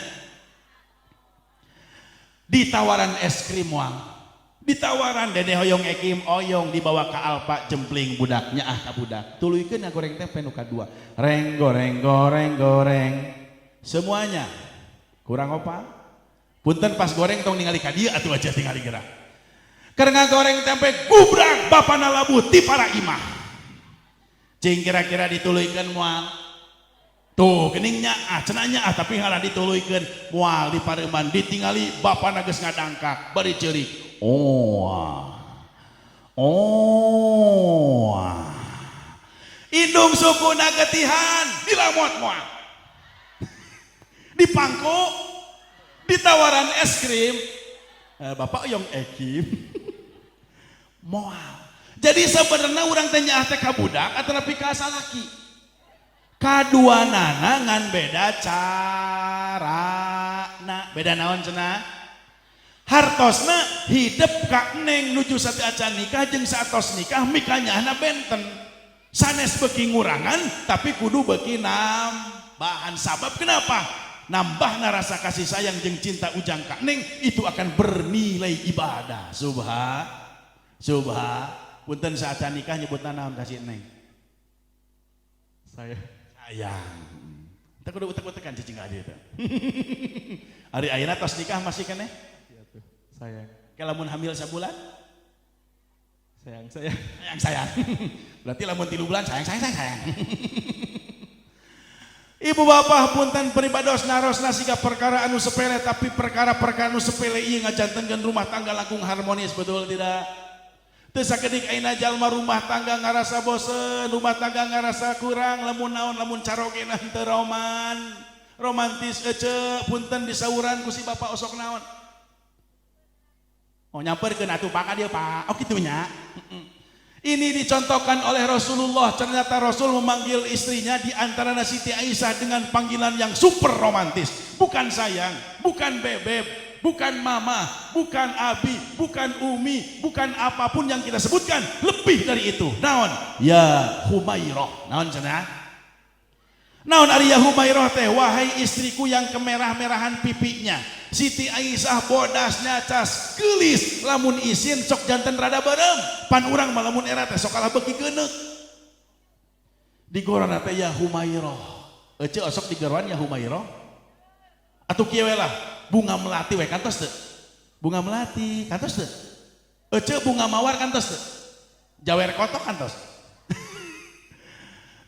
ditawaran es krim moal ditawaran dede hoyong ekim oyong dibawa ke Alfa jempling budaknya ka budak tuluykeun ngagoreng tempe nu kadua reng goreng goreng goreng semuanya kurang opa punten pas goreng tong ningali ka dieu atuh aja tingali gerak keur ngagoreng tempe gubrang bapana labu ti para imah. Cing kira-kira dituluykeun moal tuh geningnya cenanya tapi ngalah dituluykeun moal di pareuman ditingali bapana geus ngadangkak bari ceurik oa indung sukuna getihan dilamot moal di pangku ditawaran es krim bapak yang ekim moal. Jadi sebenarnya orang teh nyaah teh ka budak atau nepi ka salaki. Kaduanana ngan beda carana. Beda naon cenah? Hartosna hidup ka neng nuju sate acan nikah jeung saatos nikah mikanyahna benten. Sanes beki ngurangan tapi kudu beki nambahan. Sabab kenapa? Nambah rasa kasih sayang jeung cinta ujang ka neng itu akan bernilai ibadah. Subha punten saacan nikah nyebutna naon kasih neng? Saya Sayang. Teu kudu utek-utekan cicing adi teh. Ari ayeuna tos nikah masih keneh? iya tuh. Sayang. Ke lamun hamil sabulan? Sayang. Sayang. Berarti lamun 3 bulan sayang. Ibu bapak punten peribados narosna siga perkara anu sepele tapi perkara-perkara anu sepele ieu ngajantenkeun rumah tangga langkung harmonis, betul tidak? Teu sakedik ayeuna jalma rumah tangga ngarasa bosen, rumah tangga ngarasa kurang, lamun naon lamun carogena teu romantis ece punten disauran ku si bapak osok naon. Oh nyamperkeun atuh Pak dia Pak. Oh kitu nya. Ini dicontohkan oleh Rasulullah. Ternyata Rasul memanggil istrinya di antara Siti Aisyah dengan panggilan yang super romantis. Bukan sayang, bukan bebek, bukan mama, bukan abi, bukan umi, bukan apapun yang kita sebutkan. Lebih dari itu. Naon? Ya Humairah. Naon cenah? Naon ari ya Humairah teh? Wahai istriku yang kemerah-merahan pipinya. Siti Aisyah bodasnya cas gelis lamun isin sok janten rada bareng pan urang mah lamun era teh sok kalah beuki geuneuk digorana teh ya Humairah ece osok digeroan ya Humairah atuh kieu we lah bunga melati we kantos teu bunga melati kantos teu ece bunga mawar kantos teu jawer kotok kantos.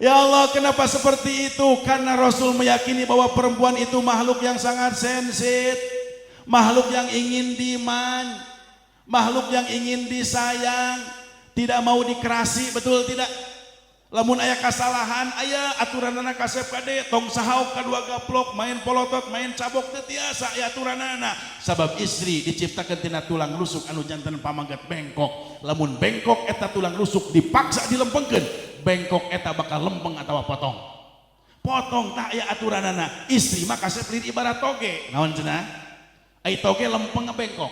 Ya Allah, kenapa seperti itu? Karena Rasul meyakini bahwa perempuan itu makhluk yang sangat sensitif, makhluk yang ingin dimanja, makhluk yang ingin disayang, tidak mau dikerasi, betul tidak? Lamun aya kasalahan, aya aturanana kasep kade, tong sahauk kadua gaplok, main polotot, main cabok teu tiasa aya aturanana. Sabab istri diciptakeun tina tulang rusuk anu janten pamanggat bengkok. Lamun bengkok eta tulang rusuk dipaksa dilempengkeun, bengkok eta bakal lempeng atawa potong. Potong tah aya aturanana. Istri mah kasep lin ibarat toge. Naon cenah? Ai toge lempeng bengkok.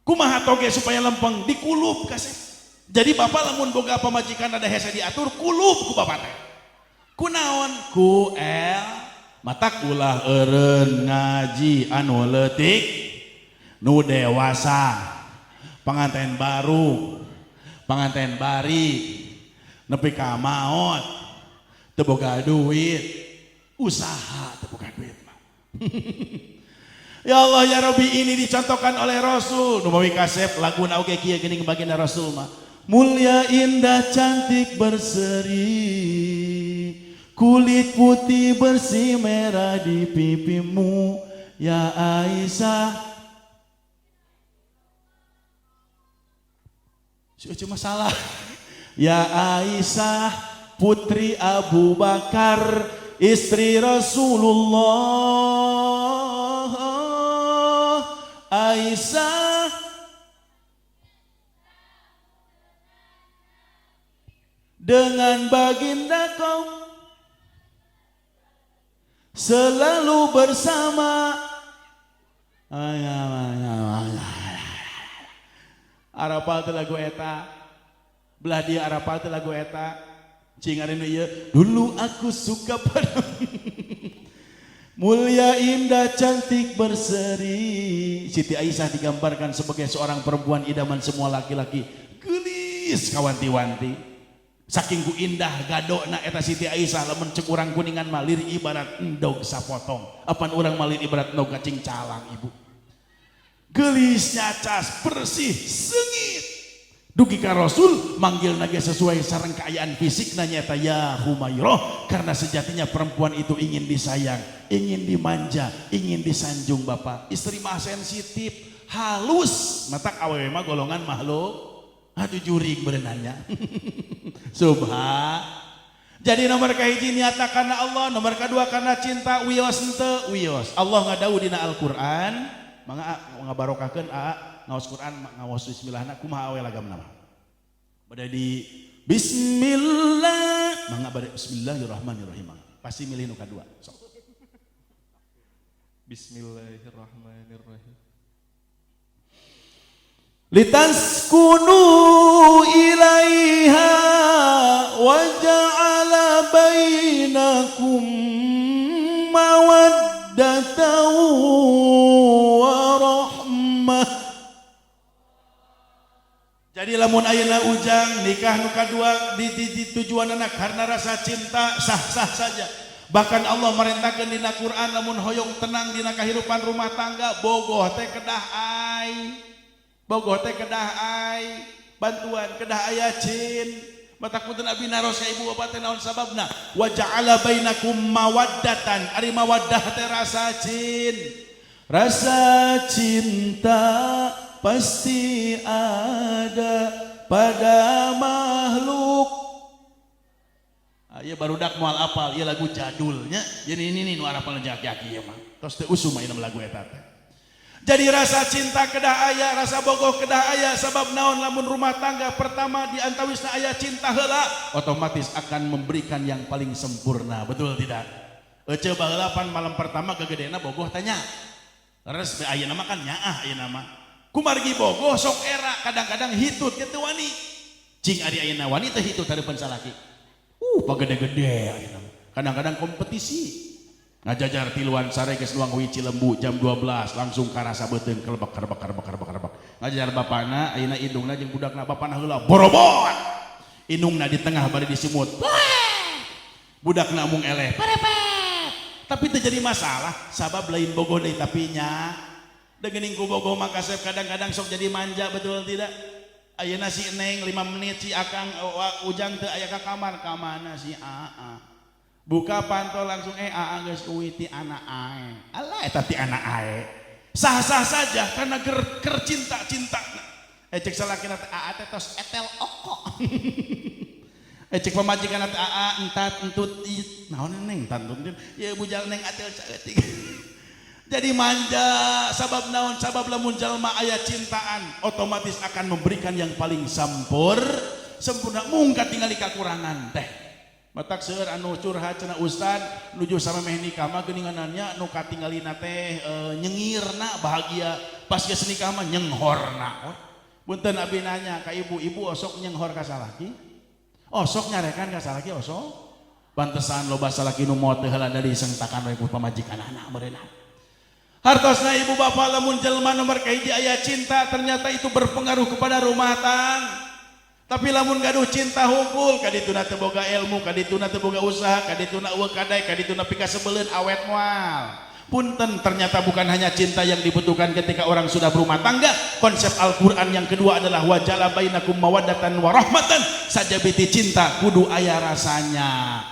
Kumaha toge supaya lempeng? Dikulup kasep. Jadi bapak lamun boga pamajikan ada hese diatur kulup ku bapak teh. Kunaon? Ku matak ulah eureun ngaji anu leutik nu dewasa. Panganten baru, panganten bari, nepi ka maot, teu boga duit, usaha teu boga duit mah. Ya Allah ya Rabbi, ini dicontohkan oleh Rasul. Nu mawi kasep laguna oge kieu geuning baginda Rasul mah. Mulia indah cantik berseri, kulit putih bersih merah di pipimu ya Aisyah. Cuma salah. Ya Aisyah putri Abu Bakar istri Rasulullah. Aisyah dengan baginda kaum selalu bersama. Arapal teh lagu eta, belah dia arapal teh lagu eta. Cing ari nu ieu, dulu aku suka padamu. Mulia indah cantik berseri. Siti Aisyah digambarkan sebagai seorang perempuan idaman semua laki-laki. Gelis kawanti-wanti. Saking ku indah gadona eta Siti Aisyah lamun ceuk urang kuningan mah lir ibarat endog sapotong. Apan urang mah lir ibarat endog cacing calang ibu. Gelis nyacas bersih seungit. Dugi ka Rasul manggil nage sesuai sareng kaayaan fisik nanya eta ya Humairah karena sejatinya perempuan itu ingin disayang, ingin dimanja, ingin disanjung bapak. Istri mah sensitif, halus, matak awewe mah golongan makhluk atuh jurig berenanya. Subha. Jadi nomor kahiji niata karena Allah, nomor kedua karena cinta, wios henteu wios. Allah ngadawuh dina Al-Qur'an, mangga ngabarokakeun ngaos Quran ngaos bismillahna kumaha awe lagamna mah. Bade di bismillah mangga bari Bismillahirrahmanirrahim. Pasti milih nu kadua. Sok. Bismillahirrahmanirrahim. Litaskunu ilaiha wa ja'ala bainakum mawaddatan wa rahmah. Jadi lamun ayeuna ujang nikah nu kadua di tujuan anak karena rasa cinta sah-sah saja. Bahkan Allah merintahkeun dina Quran lamun hoyong tenang dina kahirupan rumah tangga bogoh teh kedah ai. Bogoh teh kedah ai, bantuan kedah aya cin. Matakuteun abi naros ka ibu bapak teh naon sababna? Wa ja'ala bainakum mawaddatan. Ari mawaddah teh rasa cin. Rasa cinta pasti ada pada makhluk. Ieu barudak moal apal, ieu lagu jadulnya. Jadi ini nu arapal jaki-jaki ieu mah. Tos teu usum aya lagu eta teh. Jadi rasa cinta kedah aya, rasa bogoh kedah aya, sabab naon lamun rumah tangga pertama di antawisna aya cinta heula, otomatis akan memberikan yang paling sempurna, betul tidak? Ece baheula pan malam pertama gegedena bogoh tanya. Res ayeuna mah kan nyaah ayeuna mah. Kumargi bogoh sok era, kadang-kadang hitut kitu wani. Cing ari ayeuna wani teh hitut hareupeun salaki. Pagede-gede ayeuna. Kadang-kadang kompetisi. Ngajajar tiluan sare geus luang hiji lembu jam 12 langsung karasa beuteung kelebak. Ngajajar bapana ayeuna indungna jeung budakna bapana heula borobot. Indungna di tengah bari disimut. Budakna mung eleh. Parepet. Tapi teu jadi masalah, sabab lain bogoh deui tapi nya. Da geuning ku bogoh mah kasep kadang-kadang sok jadi manja betul tidak? Ayeuna si Neng 5 menit si Akang ujang teu aya ka kamar ka mana si Aa. Buka pantol langsung aa geus uwiti anak ae. Alah eta ti anak ae. Sah-sah saja karena ker cinta-cintana. Cek salakina teh aa teh tos etel oko. Cek pamajikanna teh aa entat entut naon Neng tantun ye bujal Neng atel saeutik. Jadi manja sabab naon sabab lamun jalma aya cintaan otomatis akan memberikan yang paling sempurna mung katingali kakurangan teh. Matak seueur anu curhat cenah ustad nuju samemeh nikah mah geuninganna nu katinggalina teh nyengirna bahagia pas geus nikah mah nyenghorna. Punten abi nanya ka ibu osok nyenghor ka salaki? Osok nyarekan ka salaki osok? Pantesan loba salaki nu moal teu heula dari sengtakan we ku pamajikanana meureunna. Hartosna ibu bapak lamun jelema nomor kahiji aya cinta ternyata itu berpengaruh kepada rumah tangga. Tapi lamun gaduh cinta hungkul kadituna teu boga ilmu, kadituna teu boga usaha, kadituna eueuh kadai, kadituna pikasebeleun awet moal. Punten ternyata bukan hanya cinta yang dibutuhkan ketika orang sudah berumah tangga. Konsep Al-Qur'an yang kedua adalah wajala bainakum mawaddatan warahmatan. Sajabiti cinta kudu aya rasanya.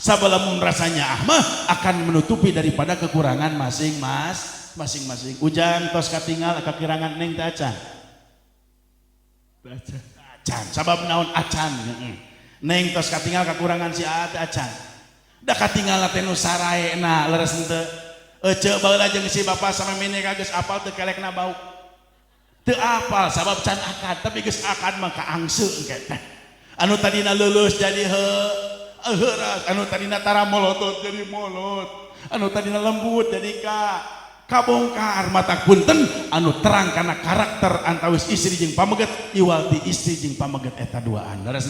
Sabalamun rasanya mah akan menutupi daripada kekurangan masing-masing. Ujang tos katingal kakirangan Neng teh acan. Acan, sabab naon acan. Neng tos katingal kakurangan si Aa teh acan. Da katingal teh nu saraena leres henteu. Ece baheula jeung si bapa samemene geus apal teu kelekna bau. Teu apal sabab can akad, tapi geus akad mah kaangseung engke teh. Anu tadina lulus jadi heuras, anu tadina tara molotot jadi molot. Anu tadina lembut jadi kabongkar matak punten anu terang karena karakter antawis istri jeung pameget iwalti istri jeung pameget eta duaan. Leres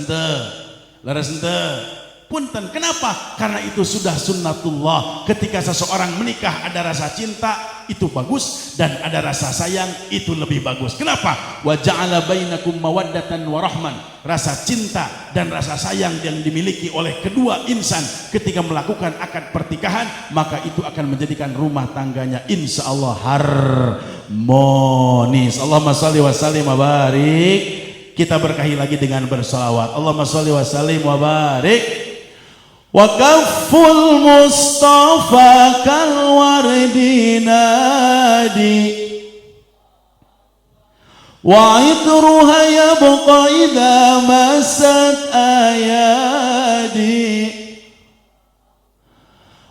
henteu? Punten. Kenapa? Karena itu sudah sunnatullah. Ketika seseorang menikah ada rasa cinta itu bagus dan ada rasa sayang itu lebih bagus. Kenapa? Wa ja'ala bainakum mawaddatan wa rahman. Rasa cinta dan rasa sayang yang dimiliki oleh kedua insan ketika melakukan akad pertikahan maka itu akan menjadikan rumah tangganya insyaallah harmonis. Allahumma shalli wa sallim wa barik. Kita berkahi lagi dengan bersalawat. Allahumma shalli wa sallim wa barik. Wa kafful Mustafa kal wardi nadi wa itruha yabqa idza masat ayadi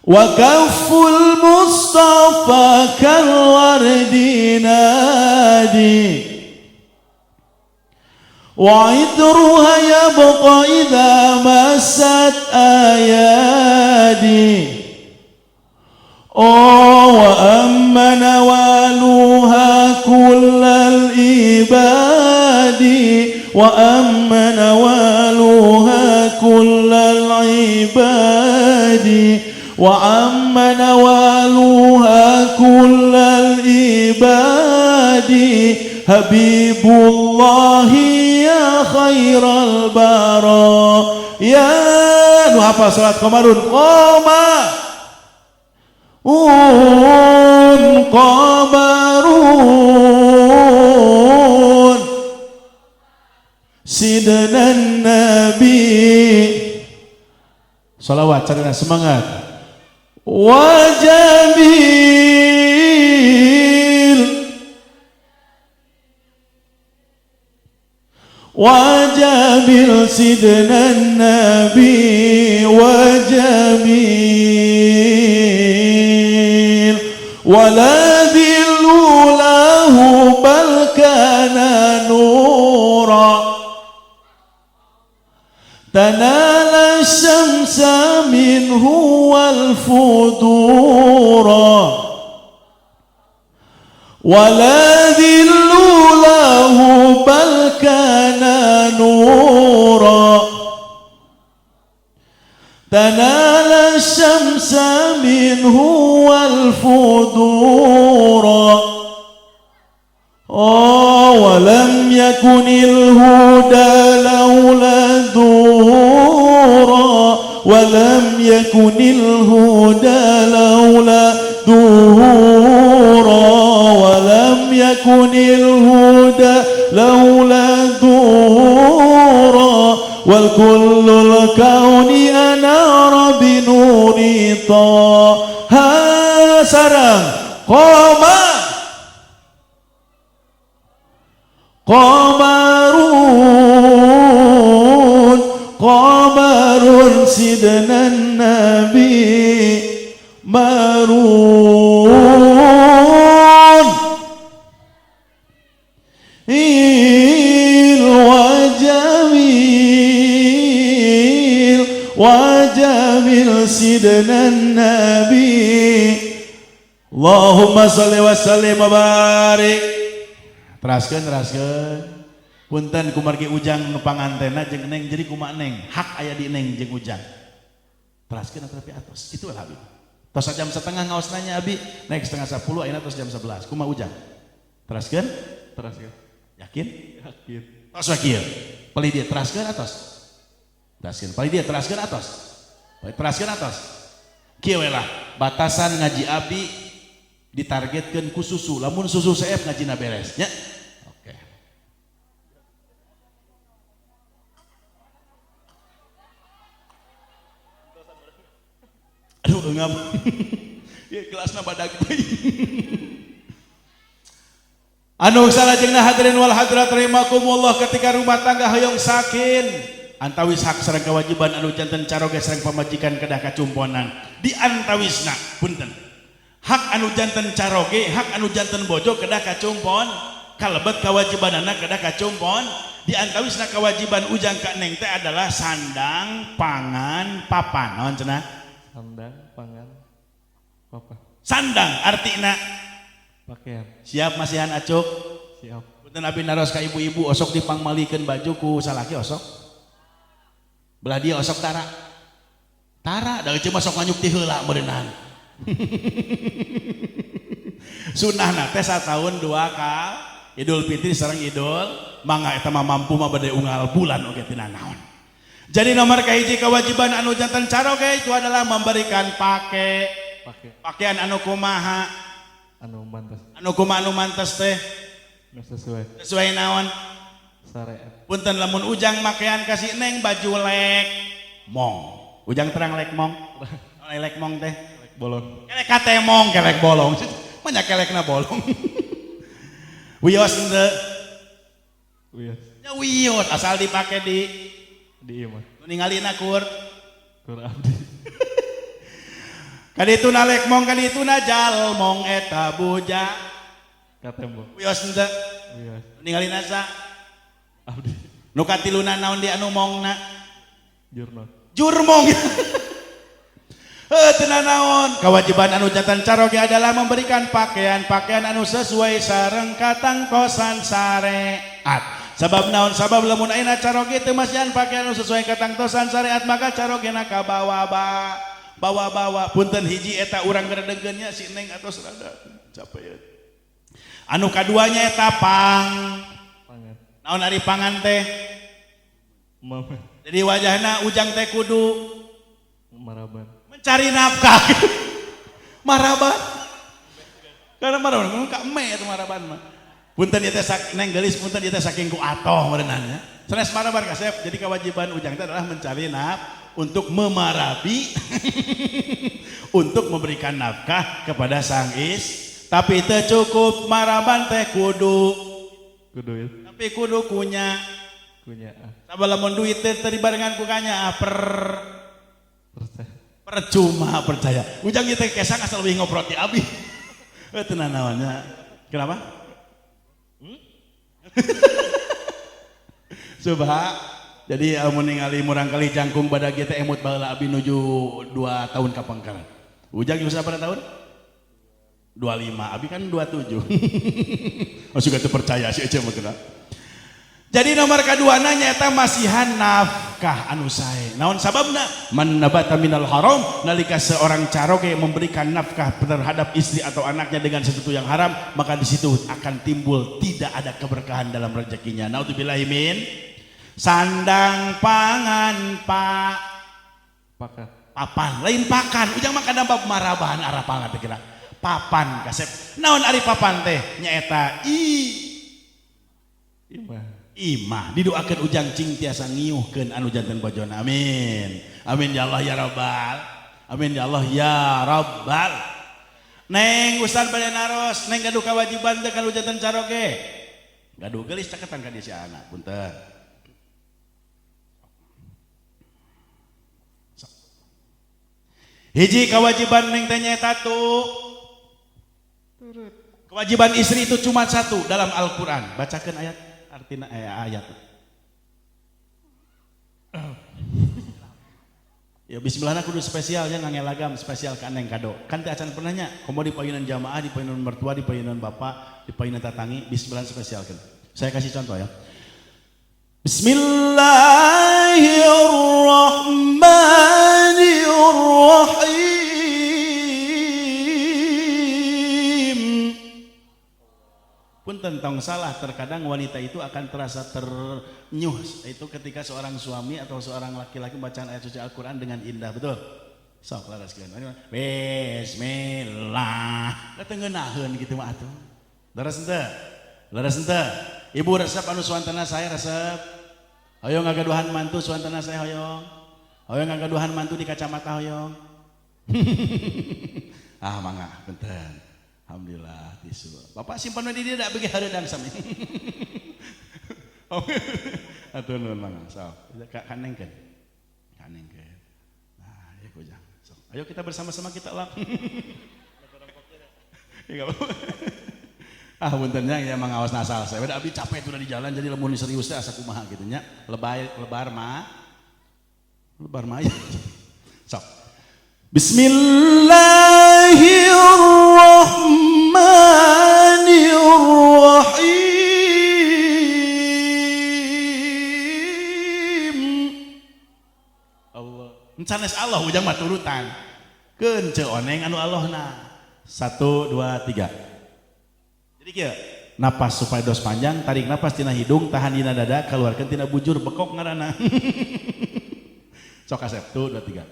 wa kafful Mustafa kal wardi nadi wa itruha yabqa idza masat أيادي وأما نوالها كل العباد وأما نوالها كل العباد وأما نوالها كل العباد حبيب الله يا خير البراء يا nu hafal salat Qamarun Qamarun Sidna Nabi salawat carana semangat Wajabil Sidna Nabi Wajamil Wala dhillu lahu bal kana nura Tanala syamsa minhu wal fudura Wala dhillu lahu bal kana nura Tanala syamsa minhu wal fudura Walam yakunil huda laula dhuhura Walam yakunil huda laula dhuhura Walam yakunil huda laula dhuhura Wal kullul kauni anara binuri taha sarang Qamarun Sidna Nabi Marun Wajamil Sidna Nabi Allahumma salli wa sallim wa barik teraskeun punten kumargi ujang nu pangantena jeung neng jadi kumaha neng hak aya di neng jeung ujang teraskeun tapi atos itu lah Abi tos jam setengah ngaos nanya Abi naik setengah 10 ayeuna tos jam 11 kumaha ujang teraskeun yakin tos wakil pali dia teraskeun atos pali dia teraskeun atos kieu we lah batasan ngaji Abi ditargetkeun ku susu lamun susu seep ngajina beres nya oke aduh engap ieu kelasna badag anu salajengna hadirin wal hadirat rahimakumullah ketika rumah tangga hoyong sakin antawis hak sareng kewajiban anu janten caroge sareng pamajikan kedah kacumponan di antawisna punten hak anu janten caroge hak anu janten bojo kedah kacumpon kalebet kewajibanana kedah kacumpon di antawisna kewajiban ujang ka neng teh adalah sandang pangan papan naon cenah sandang pangan papan sandang artina pakaian siap masihan acuk siap punten abi naros ka ibu-ibu osok dipangmalikeun baju ku salaki osok belah dia osok tara da eueuh mah sok nganyuk ti heula beunang sunnahna teh satahun 2 kali Idul Fitri sareng Idul mangga eta mah mampu mah bade unggal bulan oge tina naon. Jadi nomor kahiji kewajiban anu janten caroge itu adalah memberikan pakaian anu kumaha anu mantes teh sesuai naon syariat. Punten lamun ujang makean kasih neng baju lek mong. Ujang terang lek mong. Lek mong teh bolong. Kelek kate mong kelek bolong. Banyak kelekna bolong. Wios ente. Wios. Ya wios asal dipake di imah. Ningalina kur abdi. Kadituna lek mong kadituna jal mong eta buja. Katembok. Wios ente. Wios. Ningalina sa abdi. Nu katiluna naon di anu mongna? Jurnal. Jurmong. Teu naon, kewajiban anu janten caroge adalah memberikan pakaian anu sesuai sareng katangtosan syariat. Sabab naon? Sabab lamun ayeuna caroge teu masihan pakaian anu sesuai katangtosan syariat, maka carogena bawa punten hiji eta urang geredegeunnya si Neng atos rada capek. Anu kaduanya eta Pangan. naon ari pangan teh? Mama. Jadi wajahna Ujang teh kudu Maraban. mencari nafkah. Maraban. Karena maraban ka eme eta maraban mah. Punten ieu teh Neng geulis punten ieu teh saking ku atoh merenangnya. Sanes maraban kasep. Jadi kewajiban Ujang teh adalah mencari untuk memarabi untuk memberikan nafkah kepada sang tapi teu cukup maraban teh kudu ya. tapi kudu kunya sabalamun duit teh dibarengan ku kanya percuma percaya Ujang ieu teh kesang asal leuwih ngoprot ti abi teu naonnya kenapa subha. Jadi amun ningali murang kali jangkung badag teh emut baheula abi nuju 2 tahun ka pangkalan. Ujang geus sabaraha tahun? 25, abi kan 27. Oh suka teu percaya si Ece mah kenal. Jadi nomor kaduana nyaeta masihan nafkah anu sae. Naon sababna? Man nabata minal haram, nalika seorang caroge memberikan nafkah terhadap istri atau anaknya dengan sesuatu yang haram, maka di situ akan timbul tidak ada keberkahan dalam rezekinya. Naudzubillahi min sandang pangan pakan papan lain pakan Ujang makan nambah marabahan arah pangan teh kira papan kasep naon ari papan teh nyaeta imah didoakeun Ujang cing tiasa ngiuhkeun anu janten bojona amin amin ya Allah ya rabbal amin ya Allah ya rabbal. Neng Ustaz bade naros Neng gaduh kewajiban teh kalau janten caroge gaduh geulis caketan ka dia si anak punten. Hiji kewajiban Neng tanya tatu. Kewajiban istri itu cuma satu dalam Al-Quran. Bacakan ayat artinya ayat. Ya bismillah kudu spesialnya ngangelagam spesial ka Neng kado. Kan teh acan pernahnya komo di payunan jamaah, di payunan mertua, di payunan bapak, di payunan tatangi bismillah spesialkan. Saya kasih contoh ya. Bismillahirrahmanirrahim. Pun tentang salah terkadang wanita itu akan terasa ternyuh itu ketika seorang suami atau seorang laki-laki bacaan ayat suci Al-Quran dengan indah, betul? Sok laraskeun. Bismillah. Da teu ngeunaheun kitu mah atuh. Leres henteu? Leres henteu? Ibu resep anu suantana saya resep. Hoyong ngagaduhan mantu suantana saya hoyong. Hoyong ngagaduhan mantu di kacamata hoyong. Ah mangga punten. Alhamdulillah tisu. Bapak simpan di dia da beuki hareudang sami. Atuh nuhun mangga. Sok. Kanengkeun. Kanengkeun. Nah, ya Ujang. Sok. Ayo kita bersama-sama kita ulang. Ya apa. Ah puntennya ya mangaos nasal saya udah abi capek udah di jalan jadi lamun serius teh asa kumaha gitu nya lebar mah ya. Sok Bismillahirrahmanirrahim. Allah encanes Allah Ujang mah turutan keun ceu oneng anu Allahna 1 2 3. Jadi kieu, napas supaya dos panjang, tarik napas tina hidung, tahan dina dada, keluarkan tina bujur, bekok ngaranna. Sok asep, 2 3.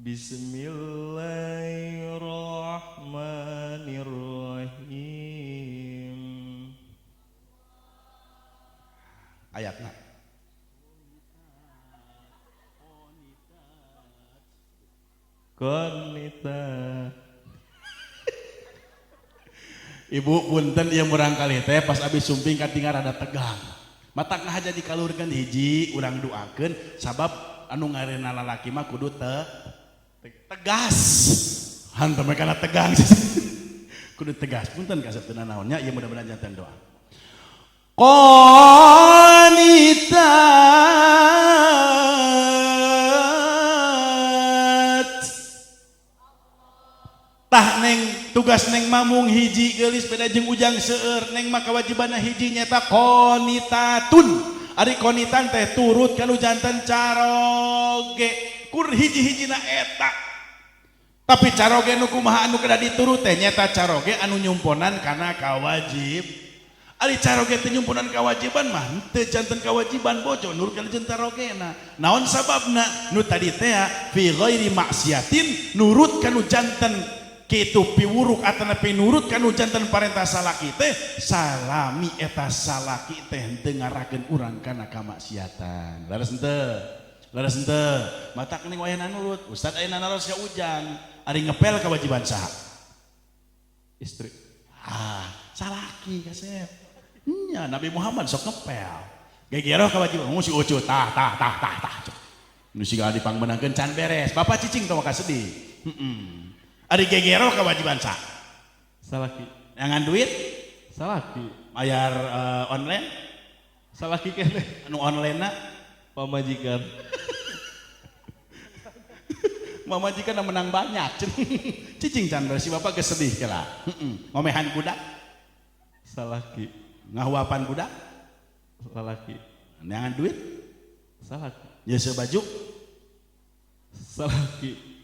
Bismillahirrahmanirrahim. Ayatna. Qanita. Ibu punten ieu murang kali teh pas abis sumping katingal rada tegang. Matakna haja dikalurkeun hiji urang doakeun sabab anu ngareuna lalaki mah kudu tegas. Hantu mereka tegang. Kudu tegas. Punten kasep teu naonnya ieu mudah-mudahan janten doa. qanitat tah neng tugas neng mamung hiji geulis beda jeung ujang seueur neng mah kewajibanna hiji nyata qanitatun ari qanitan teh turut kanu janten caroge kur hiji-hijina eta tapi caroge nu kumaha anu kada diturut teh nyata caroge anu nyumponan kana kawajib ari caroge teh nyumponan kawajiban mah teu janten kawajiban bojo nurut kana janten carogena naon sababna nu tadi teh fi ghairi maksiatin nurut kanu janten kitu piwuruk atana pinurut kanu janten parentah salaki teh salami eta salaki teh henteu ngarakeun urang kana kamaksiatan leres henteu matak ning wayahna nurut ustad ayeuna naros ka ujang ari ngepel kewajiban saha Istri. salaki kasep nya Nabi Muhammad sok ngepel gegero kewajiban si ucut tah nu siga dipangmenangkeun can beres bapak cicing teu maka sedih ari gegero kewajiban sah Salaki. jangan duit Salaki. bayar online Salaki kene. anu online na Pamajikan. mama jika menang banyak cicing can beres si bapak geus sedih kela ngomehan budak Salaki. ngahuapan budak Salaki. jangan duit Salaki. jasa baju Salaki.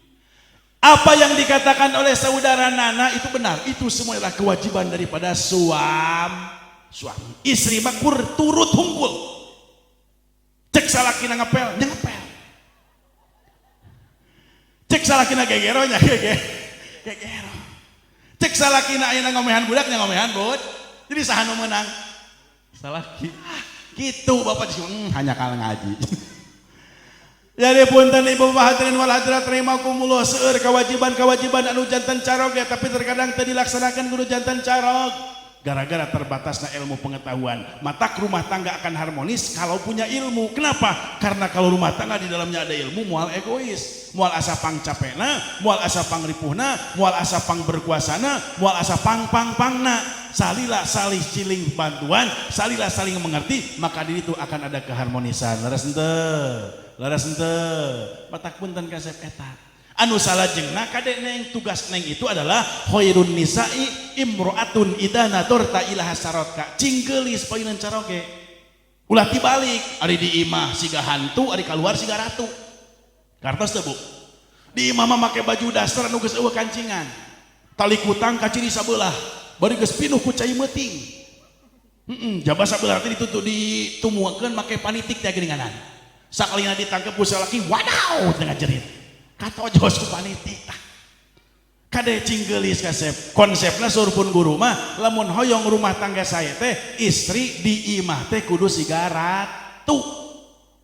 apa yang dikatakan oleh saudara Nana itu benar itu semua adalah kewajiban daripada suami istri mah kur turut hungkul cek salakina ngepel nya ngepel cek salakina gegero nya gegero cek salakina ayeuna ngomehan budak nya ngomehan bud jadi saha nu meunang Salaki. gitu bapak disuruh hanya kalah ngaji jadi punten ibu bapak hadirin wal hadirat rahimakumullah seueur kewajiban anu janten carog ya tapi terkadang teu dilaksanakeun kudu janten carog gara-gara terbatasnya ilmu pengetahuan matak rumah tangga akan harmonis kalau punya ilmu kenapa karena kalau rumah tangga di dalamnya ada ilmu moal egois moal asa pang capena moal asa pang ripuhna moal asa pang berkuasana moal asa pangna salila salih ciling bantuan salila saling mengerti maka di itu akan ada keharmonisan leres henteu matak punten kasep eta anu salajengna kade neng tugas neng itu adalah khairun nisa'i imro'atun idza nadorta ilaha sarotka cingkeulis poineun caroge ulah tibalik ari di imah siga hantu ari kaluar siga ratu kartos teu bu di imah mah make baju dasar anu geus eueuh kancingan tali kutang ka ciri sabelah bari geus pinuh ku cai meuting jaba sabelah teh ditutup ditumuakeun make panitik teh geuninganan sakalina ditangkep ku salaki wadaw tengah jerit katojos ku panitik kade cinggelis kasep konsepna surpun guru mah lamun hoyong rumah tangga saya teh istri di imah teh kudu siga ratu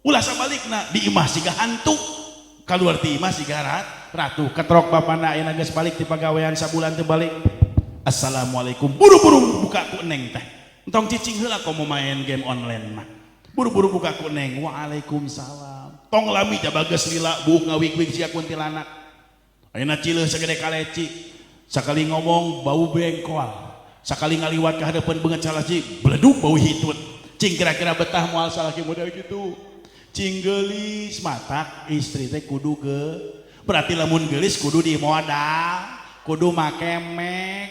ulah sabalikna di imah siga hantu kaluar ti imah siga ratu ketrok bapana ayeuna geus balik ti pagawean sabulan teu balik assalamualaikum buru-buru buka ku neng teh entong cicing heula komo main game online mah buru-buru buka ku neng waalaikumsalam tong lami jabageus lila buuk ngawik-wik sia kuntilanak ayeuna cileuh sagede kaleci sakali ngomong bau bengkol sakali ngaliwat ka hadeupeun beungeut salaki bleduk bau hitut cing kira-kira betah moal salaki model kitu cing geulis matak istri teh kudu berarti lamun geulis kudu di modal kudu make make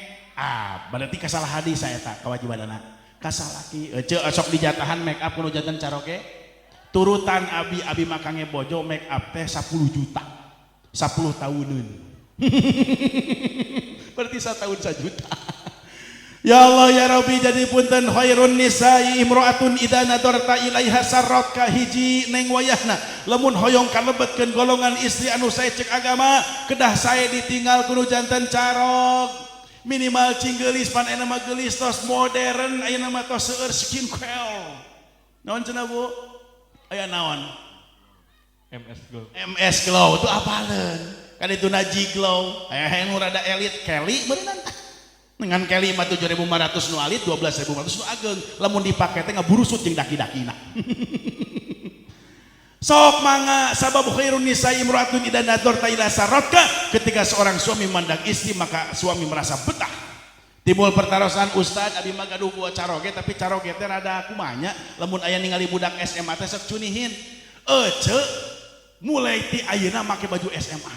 berarti kasalah hadis saya eta kewajibanana kasalaki ece sok dijatahan make up kudu janten caroge turutan abi makange bojo make up teh 10 juta 10 tahunan berarti 1 tahun 1 juta ya Allah ya Rabbi jadi punten khairun nisa'i imro'atun idza nadarta ilaiha sarratka hiji neng wayahna lamun hoyong kalebetkeun golongan istri anu sae cek agama kedah sae ditinggal kudu janten carog minimal cinggelis pan ayeuna mah geulis tos modern ayeuna mah tos seueur skincare naon cenah Bu aya naon MS Glow. MS Glow itu apaleun kan itu Naji Glow aya nu rada elit Kelly beunang dengan Kelly mah 7.500 nu alit 12.500 nu ageng lamun dipake teh ngaburusut jeung daki-dakina sok mangga sabab khairun nisa imro'atun idza nadarta ila saratka ketika seorang suami memandang istri maka suami merasa betah Timbul pertarosan Ustad abi mah gaduh buat caroge tapi caroge teh rada kumanya lamun aya ningali budak SMA teh sok cunihin. Ece mulai ti ayeuna make baju SMA.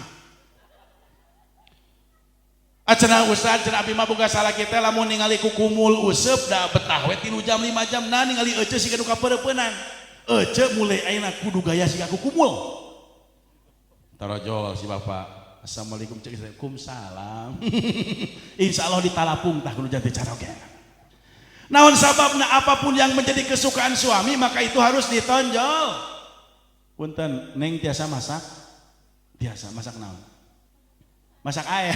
Acenah Ustad cenah abi mah boga salah kita lamun ningali ku kumul useup da betah we 3 jam 5 jam nah ningali ece siga nu kapeureupeunan. Ece mulai ayeuna kudu gaya siga ku kumul. Tarojol si Bapak. Assalamualaikum salam. Insya Allah ditalapung tah kudu janti caroge. Naon sababna apapun yang menjadi kesukaan suami maka itu harus ditonjol. Punten neng tiasa masak. Tiasa masak naon? Masak air.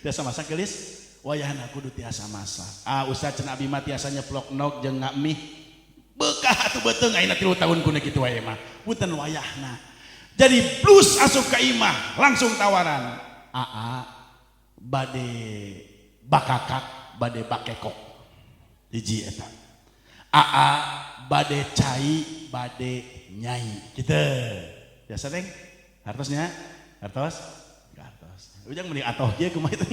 Tiasa masak gelis. Wayahna kudu tiasa masak. Ustaz cenah abi mah tiasa nyeplok nog jeung mie. Bekah atuh beuteung ayeuna 3 tahun kuna kitu wae mah. Punten wayahna. Jadi plus asup ke imah langsung tawaran bade bakakak bade bakekok hiji eta bade cai bade nyai gitu biasa neng hartosnya hartos ujang mending atoh dia kumaha itu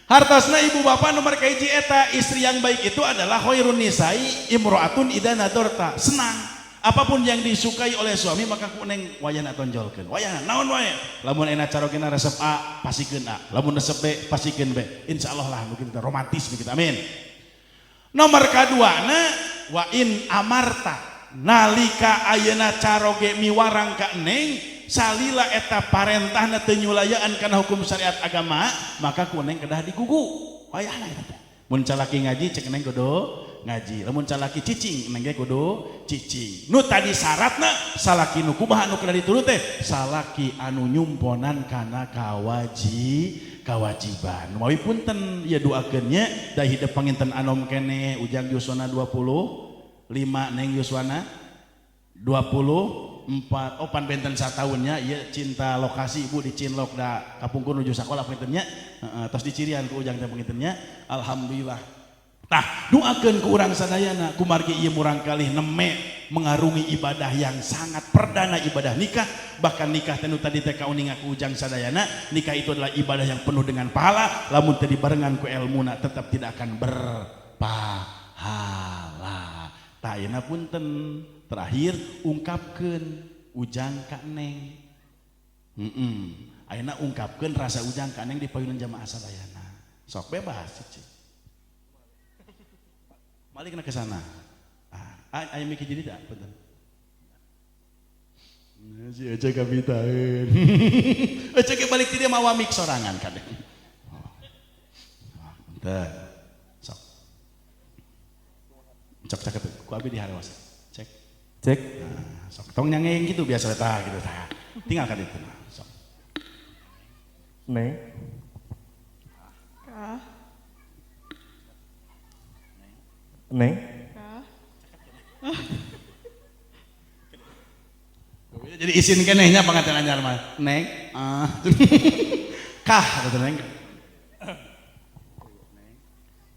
hartosna ibu bapak nomor kahiji eta istri yang baik itu adalah khairun nisai imro'atun idza nadorta senang apapun yang disukai oleh suami maka kuneng wayana tonjolkeun. Wayana naon wae? Lamun enak carogena resep A pasikeun A, lamun resep B pasikeun B. Insyaallah lah mungkin kita romantis begitu. Amin. Nomor kaduana wa in amarta nalika ayeuna caroge miwarang ka eneng salila eta parentahna teu nyulayaan kana hukum syariat agama maka kuneng kedah digugu. Wayana eta. Mun calaki ngaji cek eneng kudu ngaji, lamun calaki cicing neng ge kudu cicing. Nu tadi syaratna salaki nu kumaha anu kada diturut teh salaki anu nyumponan kana kawajiban. Mawi punten ya doakeun nya da hideep panginten anom keneh ujang yuswana 25 neng yuswana 24 pan benten sataunnya ieu cinta lokasi ibu di Cinlok da kapungkur nuju sakola panginten nya tos dicirian ku ujang teh panginten nya alhamdulillah. Tah doakeun ku urang sadayana kumargi ieu murang kalih neme mengarungi ibadah yang sangat perdana ibadah nikah bahkan nikah teh nu tadi teh kauninga ku ujang sadayana nikah itu adalah ibadah yang penuh dengan pahala lamun teu dibarengan ku ilmuna tetap tidak akan berpahala. Tah ayeuna punten terakhir ungkapkeun ujang ka neng. Ayeuna ungkapkeun rasa ujang ka neng di payunan jamaah sadayana. Sok bebas cicing. Malikna ke sana. Aya mikir jadi tak? Betul. Si Ece kapitaeun. Ece ke balik ti dia mawa mik sorangan kan. Bentar. Sok. Cek cek atuh. Ku abi diharewas. Cek. Cek. Nah, sok tong nyangeng gitu biasa tah gitu tah. Tinggal ka ditu. Sok. Neng. Neng. Jadi isin kenehnya panganten anyar mah. Neng. Kah kata neng.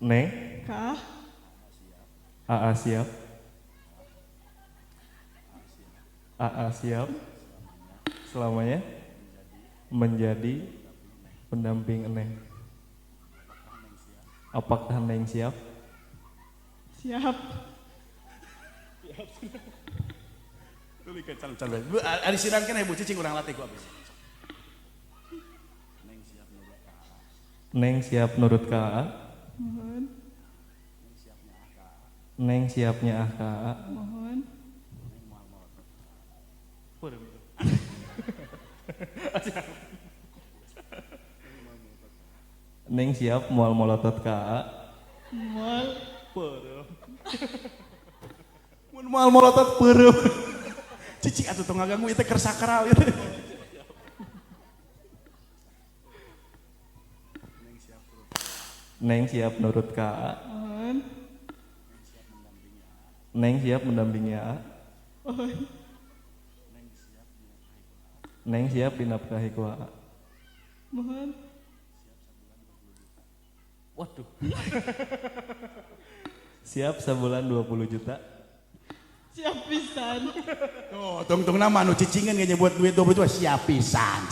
Neng. Kah? AA siap. AA siap. Selamanya menjadi pendamping Neng. Apakah Neng siap? Siap. Ari siran kan ibu cicing urang latih ku abis. Neng siap nurut ka AA. Mohon. Neng siapnya ka AA. Mohon. Neng siap moal molotot ka AA. Mohon. Mun moal molotot peureum. Cicing atuh tong ngaganggu ieu teh keur sakral ieu teh. Neng siap nurut ka AA. Mohon. Neng siap mendampingi AA. Mohon. Neng siap dinafkahi ku AA. Mohon. Waduh. Siap sebulan 20 juta. Siap pisan. Oh, tong nama anu cicingan ge nyebut duit 20 juta siap pisan.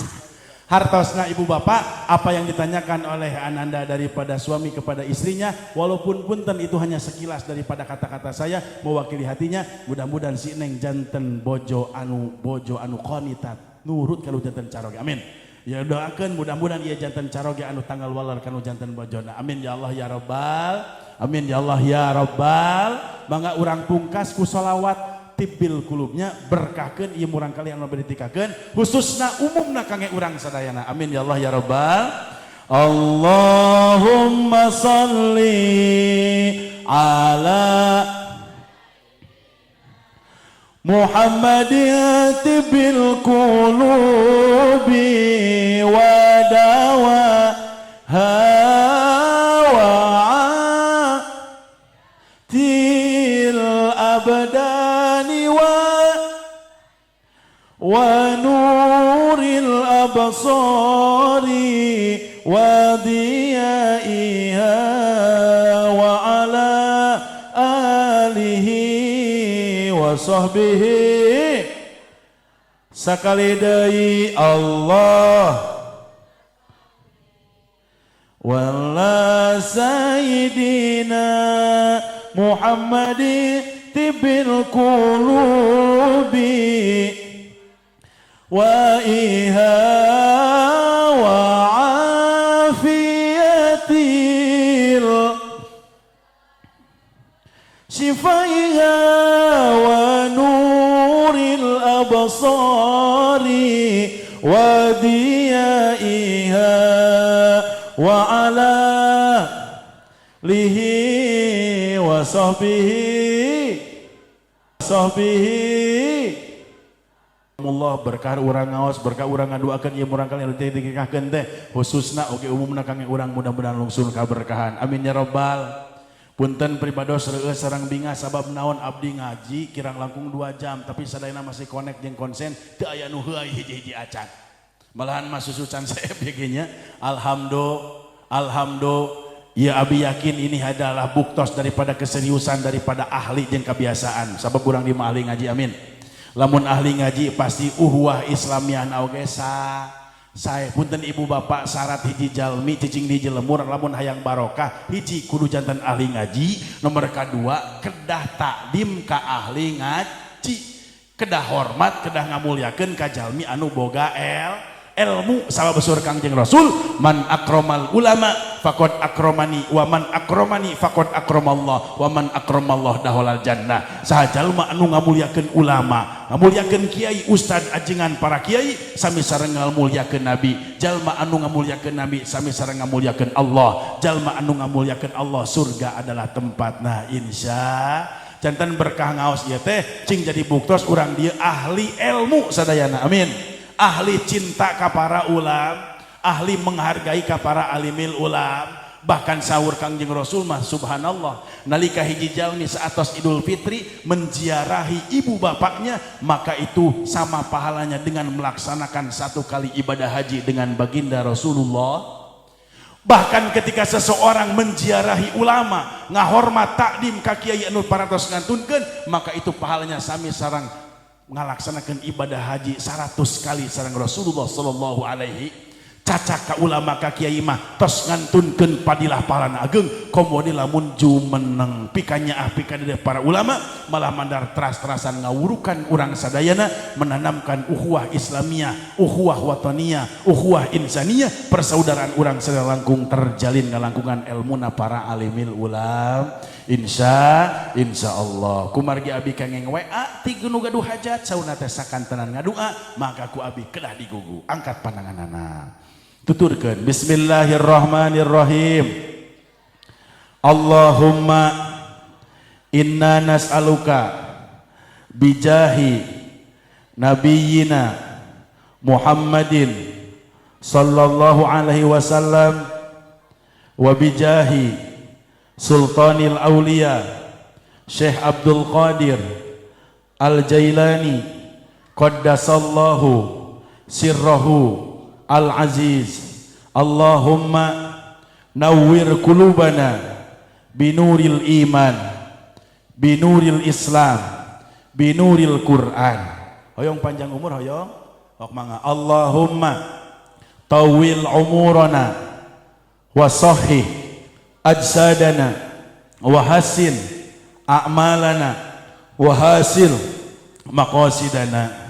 Hartosna ibu bapak, apa yang ditanyakan oleh ananda daripada suami kepada istrinya, walaupun punten itu hanya sekilas daripada kata-kata saya mewakili hatinya, mudah-mudahan si neng janten bojo anu qanitat nurut kalau janten caroge, amin. Ya doakan mudah-mudahan ia janten caroge anu tanggal walar kanu janten bojona, amin ya Allah ya Rabbal, amin ya Allah ya Rabbal. Mangga urang pungkas ku sholawat tibil kulubnya berkahkeun ieu murang kali anu beritikakeun khususna umumna kangge urang sadayana, amin ya Allah ya Rabbal. Allahumma salli ala Muhammadin tibil qulubi wa dawaha wa til abdani wa nuril absari wa diyaiha wa ala alihi wa sahbihi sakali deui Allah wala sayyidina Muhammadin tibil qulubi wa iha wa afiyatil shifaiha wa nuril absari wa diyaiha wa ala lihi wa sahbihi Allah berkah urang ngaos, berkah urang ngaduakeun ieu murang kali anu dikikakeun teh khususna oge umumna kangge urang mudah-mudahan lungsun kaberkahan, amin ya Rabbal. Punten pribados reueus sareng binga sabab naon abdi ngaji kirang langkung 2 jam tapi sadayana masih connect jeung konsen teu aya nu heuai hiji-hiji acan. Malahan mah susucan saya begenya. Alhamdulillah. Ya abi yakin ini adalah buktos daripada keseriusan daripada ahli jeung kebiasaan. Sabab urang di ahli ngaji, amin. Lamun ahli ngaji pasti uhwah Islamiah oge saya punten ibu bapak syarat hiji jalmi cicing di lemur lamun hayang barokah hiji kudu jantan ahli ngaji, nomor kedua kedah takdim ka ahli ngaji, kedah hormat kedah ngamulyakeun ka jalmi anu boga ilmu sabab besur Kangjeng Rasul man akramal ulama faqad akramani wa man akramani faqad akramallah wa man akramallah daholal jannah. Saha jalma anu ngamulyakeun ulama, ngamulyakeun kiai ustad ajengan para kiai sami sareng ngamulyakeun nabi. Jalma anu ngamulyakeun nabi sami sareng ngamulyakeun Allah. Jalma anu ngamulyakeun Allah surga adalah tempatna insya jantan berkah ngaos ieu teh cing jadi buktos urang dieu ahli ilmu sadayana, amin. Ahli cinta ka para ulam, ahli menghargai ka para alimil ulam. Bahkan sahur Kangjeng Rasul mah subhanallah nalika hiji jalmi saatos Idul Fitri menziarahi ibu bapaknya maka itu sama pahalanya dengan melaksanakan 1 kali ibadah haji dengan baginda Rasulullah. Bahkan ketika seseorang menziarahi ulama ngahormat takdim ka kiai anu parantos ngantunkeun maka itu pahalanya sami sareng ngalaksanakan ibadah haji 100 kali sareng Rasulullah sallallahu alaihi. Cacak ka ulama ka kiai mah tos ngantunkeun padilah pahalana ageung komo lamun jumeneng pikanya pikadede para ulama malah mandar teras-terasan ngawurukan urang sadayana menanamkan ukhuwah Islamiyah, ukhuwah wataniyah, ukhuwah insaniyah, persaudaraan urang sadaya langkung terjalin ngalangkungan ilmuna para alimil ulam. Insya Allah kumargi abi kangeng WA ti nu gaduh hajat sauna teh sakantenan ngadua maka ku abi kedah digugu angkat pandanganana tuturkeun bismillahirrahmanirrahim. Allahumma inna nas'aluka bijahi nabiyyina Muhammadin sallallahu alaihi wasallam wa bijahi Sultanil Aulia Syekh Abdul Qadir Al-Jailani Qaddasallahu sirrahu Al-Aziz. Allahumma nawwir qulubana binuril iman binuril Islam binuril Quran. Hoyong panjang umur hoyong. Hok mangga Allahumma tawil umurana wa sahih ajsadana wa hasin a'malana wa hasil maqasidana.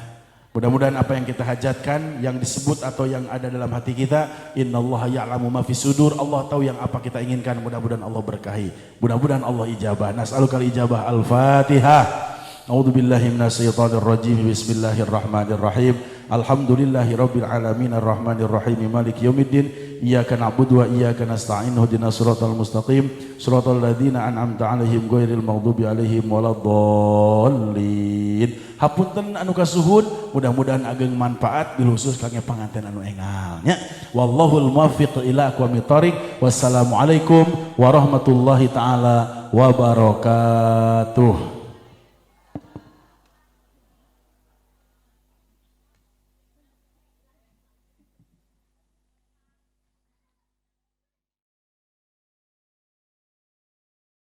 Mudah-mudahan apa yang kita hajatkan, yang disebut atau yang ada dalam hati kita, innallaha ya'lamu ma fis sudur, Allah tahu yang apa kita inginkan, mudah-mudahan Allah berkahi, mudah-mudahan Allah ijabah. Nas'alukal ijabah. Al-Fatihah. A'udzubillahi minasyaitonir rajim. Bismillahirrahmanirrahim. Alhamdulillahirabbil alamin arrahmanir rahim maliki yaumiddin. Iyyaka na'budu wa iyyaka nasta'in. Ihdinas siratal mustaqim. Siratal ladzina an'amta 'alaihim ghairil maghdubi 'alaihim waladdallin. Hapunten anu kasuhun, mudah-mudahan ageng manfaat bil khusus kangge panganten anu engal nya. Wallahul muwaffiq ila aqwamit thoriq. Wassalamualaikum warahmatullahi taala wabarakatuh.